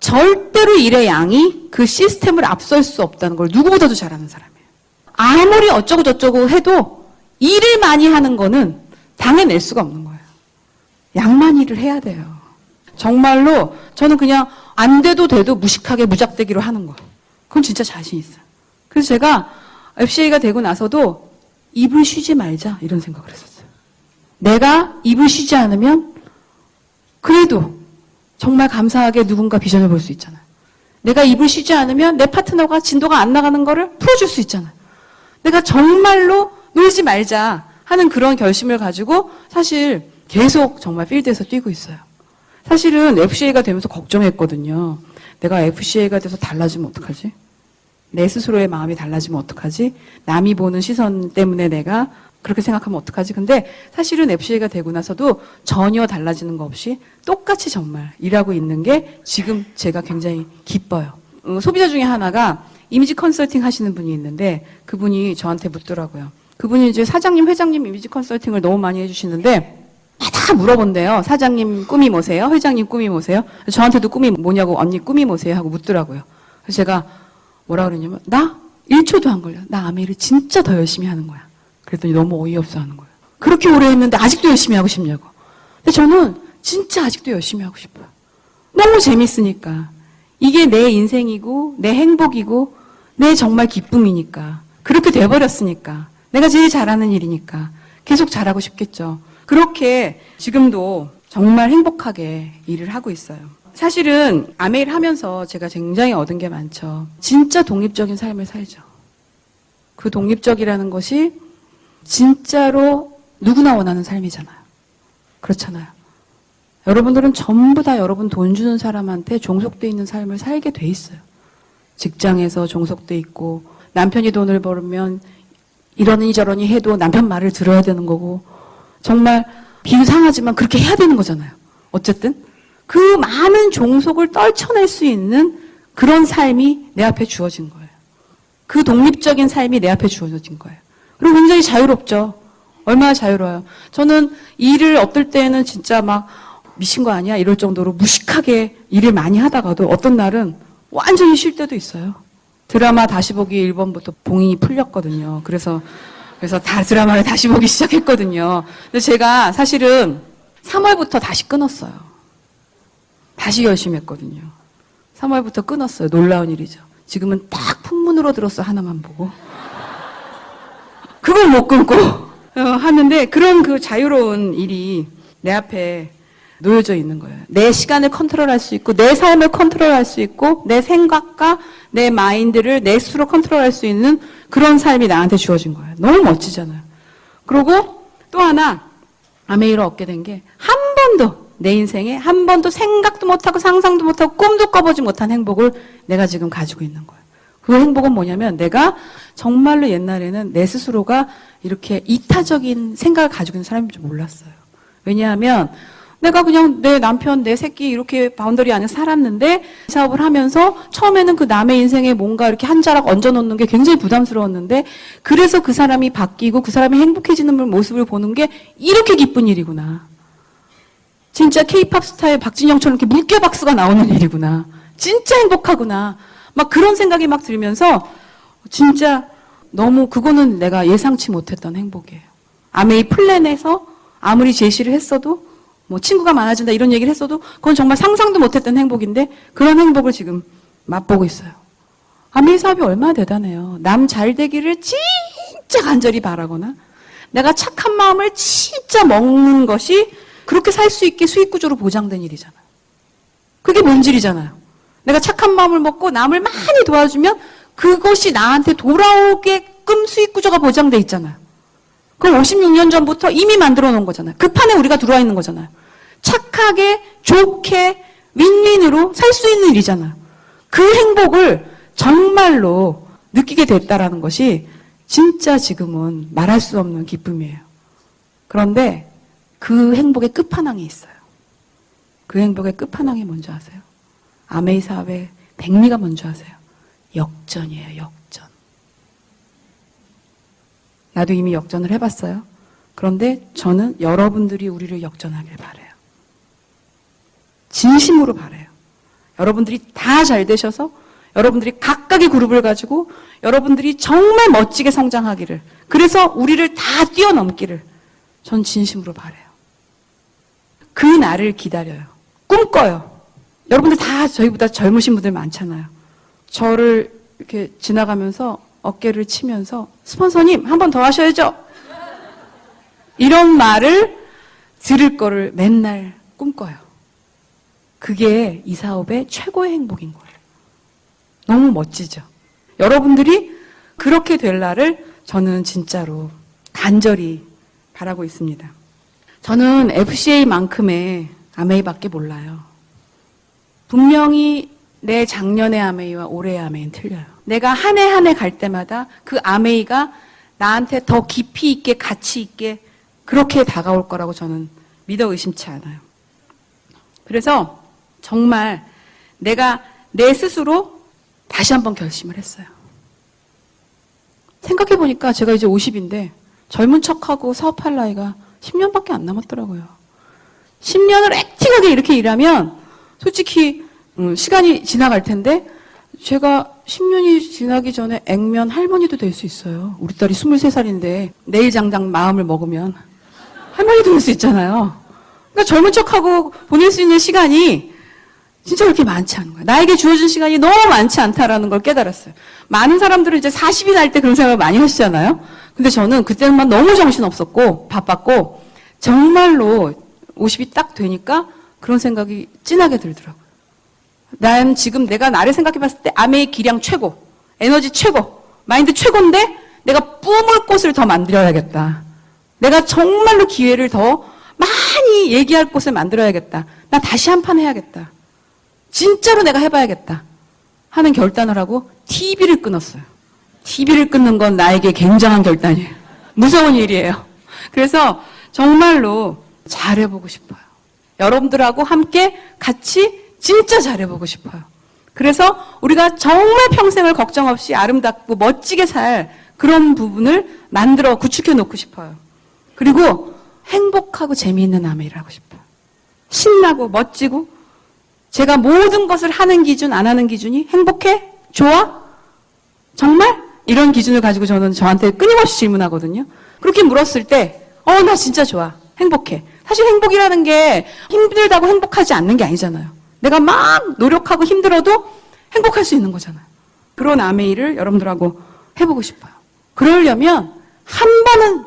절대로 일의 양이 그 시스템을 앞설 수 없다는 걸 누구보다도 잘하는 사람이에요. 아무리 어쩌고 저쩌고 해도 일을 많이 하는 거는 당해낼 수가 없는 거예요. 양만 일을 해야 돼요. 정말로 저는 그냥 안 돼도 돼도 무식하게 무작대기로 하는 거. 그건 진짜 자신 있어요. 그래서 제가 FCA가 되고 나서도 입을 쉬지 말자 이런 생각을 했었어요. 내가 입을 쉬지 않으면 그래도 정말 감사하게 누군가 비전을 볼 수 있잖아요. 내가 입을 쉬지 않으면 내 파트너가 진도가 안 나가는 거를 풀어줄 수 있잖아요. 내가 정말로 놀지 말자 하는 그런 결심을 가지고 사실 계속 정말 필드에서 뛰고 있어요. 사실은 FCA가 되면서 걱정했거든요. 내가 FCA가 돼서 달라지면 어떡하지? 내 스스로의 마음이 달라지면 어떡하지? 남이 보는 시선 때문에 내가 그렇게 생각하면 어떡하지? 근데 사실은 FCA가 되고 나서도 전혀 달라지는 거 없이 똑같이 정말 일하고 있는 게 지금 제가 굉장히 기뻐요. 소비자 중에 하나가 이미지 컨설팅 하시는 분이 있는데 그분이 저한테 묻더라고요. 그분이 이제 사장님, 회장님 이미지 컨설팅을 너무 많이 해주시는데 다 물어본대요. 사장님 꿈이 뭐세요? 회장님 꿈이 뭐세요? 저한테도 꿈이 뭐냐고 언니 꿈이 뭐세요? 하고 묻더라고요. 그래서 제가 뭐라 그러냐면 나 1초도 안 걸려. 나 아메이를 진짜 더 열심히 하는 거야. 그랬더니 너무 어이없어 하는 거예요. 그렇게 오래 했는데 아직도 열심히 하고 싶냐고. 근데 저는 진짜 아직도 열심히 하고 싶어요. 너무 재밌으니까. 이게 내 인생이고 내 행복이고 내 정말 기쁨이니까. 그렇게 돼버렸으니까. 내가 제일 잘하는 일이니까. 계속 잘하고 싶겠죠. 그렇게 지금도 정말 행복하게 일을 하고 있어요. 사실은 아메이를 하면서 제가 굉장히 얻은 게 많죠. 진짜 독립적인 삶을 살죠. 그 독립적이라는 것이 진짜로 누구나 원하는 삶이잖아요. 그렇잖아요. 여러분들은 전부 다 여러분 돈 주는 사람한테 종속돼 있는 삶을 살게 돼 있어요. 직장에서 종속돼 있고 남편이 돈을 벌면 이러니 저러니 해도 남편 말을 들어야 되는 거고 정말 비상하지만 그렇게 해야 되는 거잖아요. 어쨌든 그 많은 종속을 떨쳐낼 수 있는 그런 삶이 내 앞에 주어진 거예요. 그 독립적인 삶이 내 앞에 주어진 거예요. 그리고 굉장히 자유롭죠. 얼마나 자유로워요. 저는 일을 어떨 때는 진짜 막 미친 거 아니야? 이럴 정도로 무식하게 일을 많이 하다가도 어떤 날은 완전히 쉴 때도 있어요. 드라마 다시 보기 1번부터 봉인이 풀렸거든요. 그래서 다 드라마를 다시 보기 시작했거든요. 근데 제가 사실은 3월부터 다시 끊었어요. 다시 열심히 했거든요. 3월부터 끊었어요. 놀라운 일이죠. 지금은 딱 풍문으로 들었어. 하나만 보고. 그걸 못 끊고 하는데 그런 그 자유로운 일이 내 앞에 놓여져 있는 거예요. 내 시간을 컨트롤할 수 있고 내 삶을 컨트롤할 수 있고 내 생각과 내 마인드를 내 스스로 컨트롤할 수 있는 그런 삶이 나한테 주어진 거예요. 너무 멋지잖아요. 그리고 또 하나 아메이를 얻게 된 게 한 번도 내 인생에 한 번도 생각도 못하고 상상도 못하고 꿈도 꿔보지 못한 행복을 내가 지금 가지고 있는 거예요. 그 행복은 뭐냐면 내가 정말로 옛날에는 내 스스로가 이렇게 이타적인 생각을 가지고 있는 사람인 줄 몰랐어요. 왜냐하면 내가 그냥 내 남편, 내 새끼 이렇게 바운더리 안에 살았는데 사업을 하면서 처음에는 그 남의 인생에 뭔가 이렇게 한 자락 얹어놓는 게 굉장히 부담스러웠는데 그래서 그 사람이 바뀌고 그 사람이 행복해지는 모습을 보는 게 이렇게 기쁜 일이구나. 진짜 K-팝 스타의 박진영처럼 이렇게 물개박수가 나오는 일이구나. 진짜 행복하구나. 막 그런 생각이 막 들면서 진짜 너무 그거는 내가 예상치 못했던 행복이에요. 아메이 플랜에서 아무리 제시를 했어도 뭐 친구가 많아진다 이런 얘기를 했어도 그건 정말 상상도 못했던 행복인데 그런 행복을 지금 맛보고 있어요. 아메이 사업이 얼마나 대단해요. 남 잘 되기를 진짜 간절히 바라거나 내가 착한 마음을 진짜 먹는 것이 그렇게 살 수 있게 수익 구조로 보장된 일이잖아요. 그게 본질이잖아요. 내가 착한 마음을 먹고 남을 많이 도와주면 그것이 나한테 돌아오게끔 수익 구조가 보장돼 있잖아요. 그걸 56년 전부터 이미 만들어 놓은 거잖아요. 그 판에 우리가 들어와 있는 거잖아요. 착하게, 좋게, 윈윈으로 살 수 있는 일이잖아요. 그 행복을 정말로 느끼게 됐다라는 것이 진짜 지금은 말할 수 없는 기쁨이에요. 그런데 그 행복의 끝판왕이 있어요. 그 행복의 끝판왕이 뭔지 아세요? 아메이 사업의 백미가 뭔지 아세요? 역전이에요, 역전. 나도 이미 역전을 해봤어요. 그런데 저는 여러분들이 우리를 역전하길 바라요. 진심으로 바라요. 여러분들이 다 잘 되셔서 여러분들이 각각의 그룹을 가지고 여러분들이 정말 멋지게 성장하기를 그래서 우리를 다 뛰어넘기를 전 진심으로 바라요. 그 날을 기다려요. 꿈꿔요. 여러분들 다 저희보다 젊으신 분들 많잖아요. 저를 이렇게 지나가면서 어깨를 치면서 스폰서님 한 번 더 하셔야죠. 이런 말을 들을 거를 맨날 꿈꿔요. 그게 이 사업의 최고의 행복인 거예요. 너무 멋지죠? 여러분들이 그렇게 될 날을 저는 진짜로 간절히 바라고 있습니다. 저는 FCA만큼의 아메이밖에 몰라요. 분명히 내 작년의 아메이와 올해의 아메이는 틀려요. 내가 한 해 한 해 갈 때마다 그 아메이가 나한테 더 깊이 있게 가치 있게 그렇게 다가올 거라고 저는 믿어 의심치 않아요. 그래서 정말 내가 내 스스로 다시 한번 결심을 했어요. 생각해보니까 제가 이제 50인데 젊은 척하고 사업할 나이가 10년밖에 안 남았더라고요. 10년을 액티하게 이렇게 일하면 솔직히 시간이 지나갈 텐데 제가 10년이 지나기 전에 액면 할머니도 될 수 있어요. 우리 딸이 23살인데 내일 당장 마음을 먹으면 할머니도 될 수 있잖아요. 그러니까 젊은 척하고 보낼 수 있는 시간이 진짜 그렇게 많지 않은 거예요. 나에게 주어진 시간이 너무 많지 않다라는 걸 깨달았어요. 많은 사람들은 이제 40이 날 때 그런 생각을 많이 하시잖아요. 근데 저는 그때만 너무 정신없었고 바빴고 정말로 50이 딱 되니까 그런 생각이 진하게 들더라고요. 난 지금 내가 나를 생각해 봤을 때 아메이 기량 최고, 에너지 최고, 마인드 최고인데 내가 뿜을 곳을 더 만들어야겠다. 내가 정말로 기회를 더 많이 얘기할 곳을 만들어야겠다. 나 다시 한 판 해야겠다. 진짜로 내가 해봐야겠다 하는 결단을 하고 TV를 끊었어요. TV를 끊는 건 나에게 굉장한 결단이에요. 무서운 일이에요. 그래서 정말로 잘해보고 싶어요. 여러분들하고 함께 같이 진짜 잘해보고 싶어요. 그래서 우리가 정말 평생을 걱정 없이 아름답고 멋지게 살 그런 부분을 만들어 구축해 놓고 싶어요. 그리고 행복하고 재미있는 아메이를 하고 싶어요. 신나고 멋지고 제가 모든 것을 하는 기준, 안 하는 기준이 행복해? 좋아? 정말? 이런 기준을 가지고 저는 저한테 끊임없이 질문하거든요. 그렇게 물었을 때, 나 진짜 좋아. 행복해. 사실 행복이라는 게 힘들다고 행복하지 않는 게 아니잖아요. 내가 막 노력하고 힘들어도 행복할 수 있는 거잖아요. 그런 아메이를 여러분들하고 해보고 싶어요. 그러려면 한 번은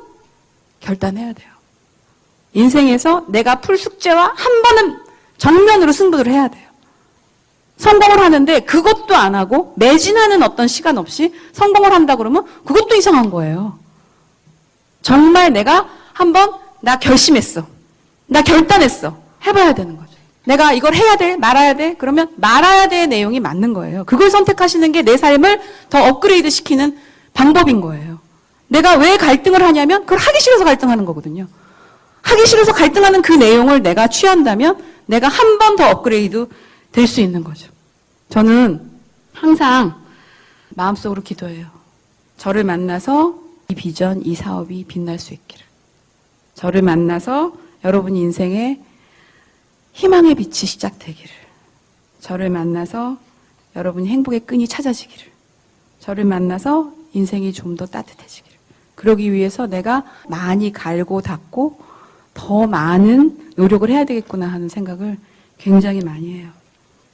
결단해야 돼요. 인생에서 내가 풀 숙제와 한 번은 정면으로 승부를 해야 돼요. 성공을 하는데 그것도 안 하고 매진하는 어떤 시간 없이 성공을 한다 그러면 그것도 이상한 거예요. 정말 내가 한번 나 결심했어. 나 결단했어. 해봐야 되는 거죠. 내가 이걸 해야 돼? 말아야 돼? 그러면 말아야 될 내용이 맞는 거예요. 그걸 선택하시는 게 내 삶을 더 업그레이드 시키는 방법인 거예요. 내가 왜 갈등을 하냐면 그걸 하기 싫어서 갈등하는 거거든요. 하기 싫어서 갈등하는 그 내용을 내가 취한다면 내가 한 번 더 업그레이드 될 수 있는 거죠. 저는 항상 마음속으로 기도해요. 저를 만나서 이 비전, 이 사업이 빛날 수 있기를. 저를 만나서 여러분 인생에 희망의 빛이 시작되기를. 저를 만나서 여러분이 행복의 끈이 찾아지기를. 저를 만나서 인생이 좀 더 따뜻해지기를. 그러기 위해서 내가 많이 갈고 닦고 더 많은 노력을 해야 되겠구나 하는 생각을 굉장히 많이 해요.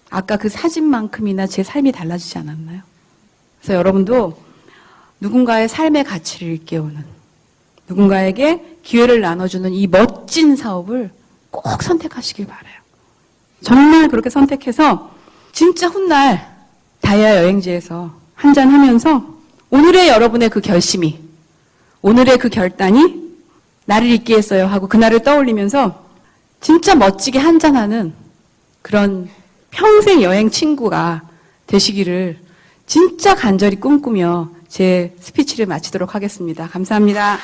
아까 그 사진만큼이나 제 삶이 달라지지 않았나요? 그래서 여러분도 누군가의 삶의 가치를 일깨우는, 누군가에게 기회를 나눠주는 이 멋진 사업을 꼭 선택하시길 바라요. 정말 그렇게 선택해서 진짜 훗날 다이아 여행지에서 한잔하면서 오늘의 여러분의 그 결심이, 오늘의 그 결단이 나를 있게 했어요 하고 그날을 떠올리면서 진짜 멋지게 한잔하는 그런 평생 여행 친구가 되시기를 진짜 간절히 꿈꾸며 제 스피치를 마치도록 하겠습니다. 감사합니다.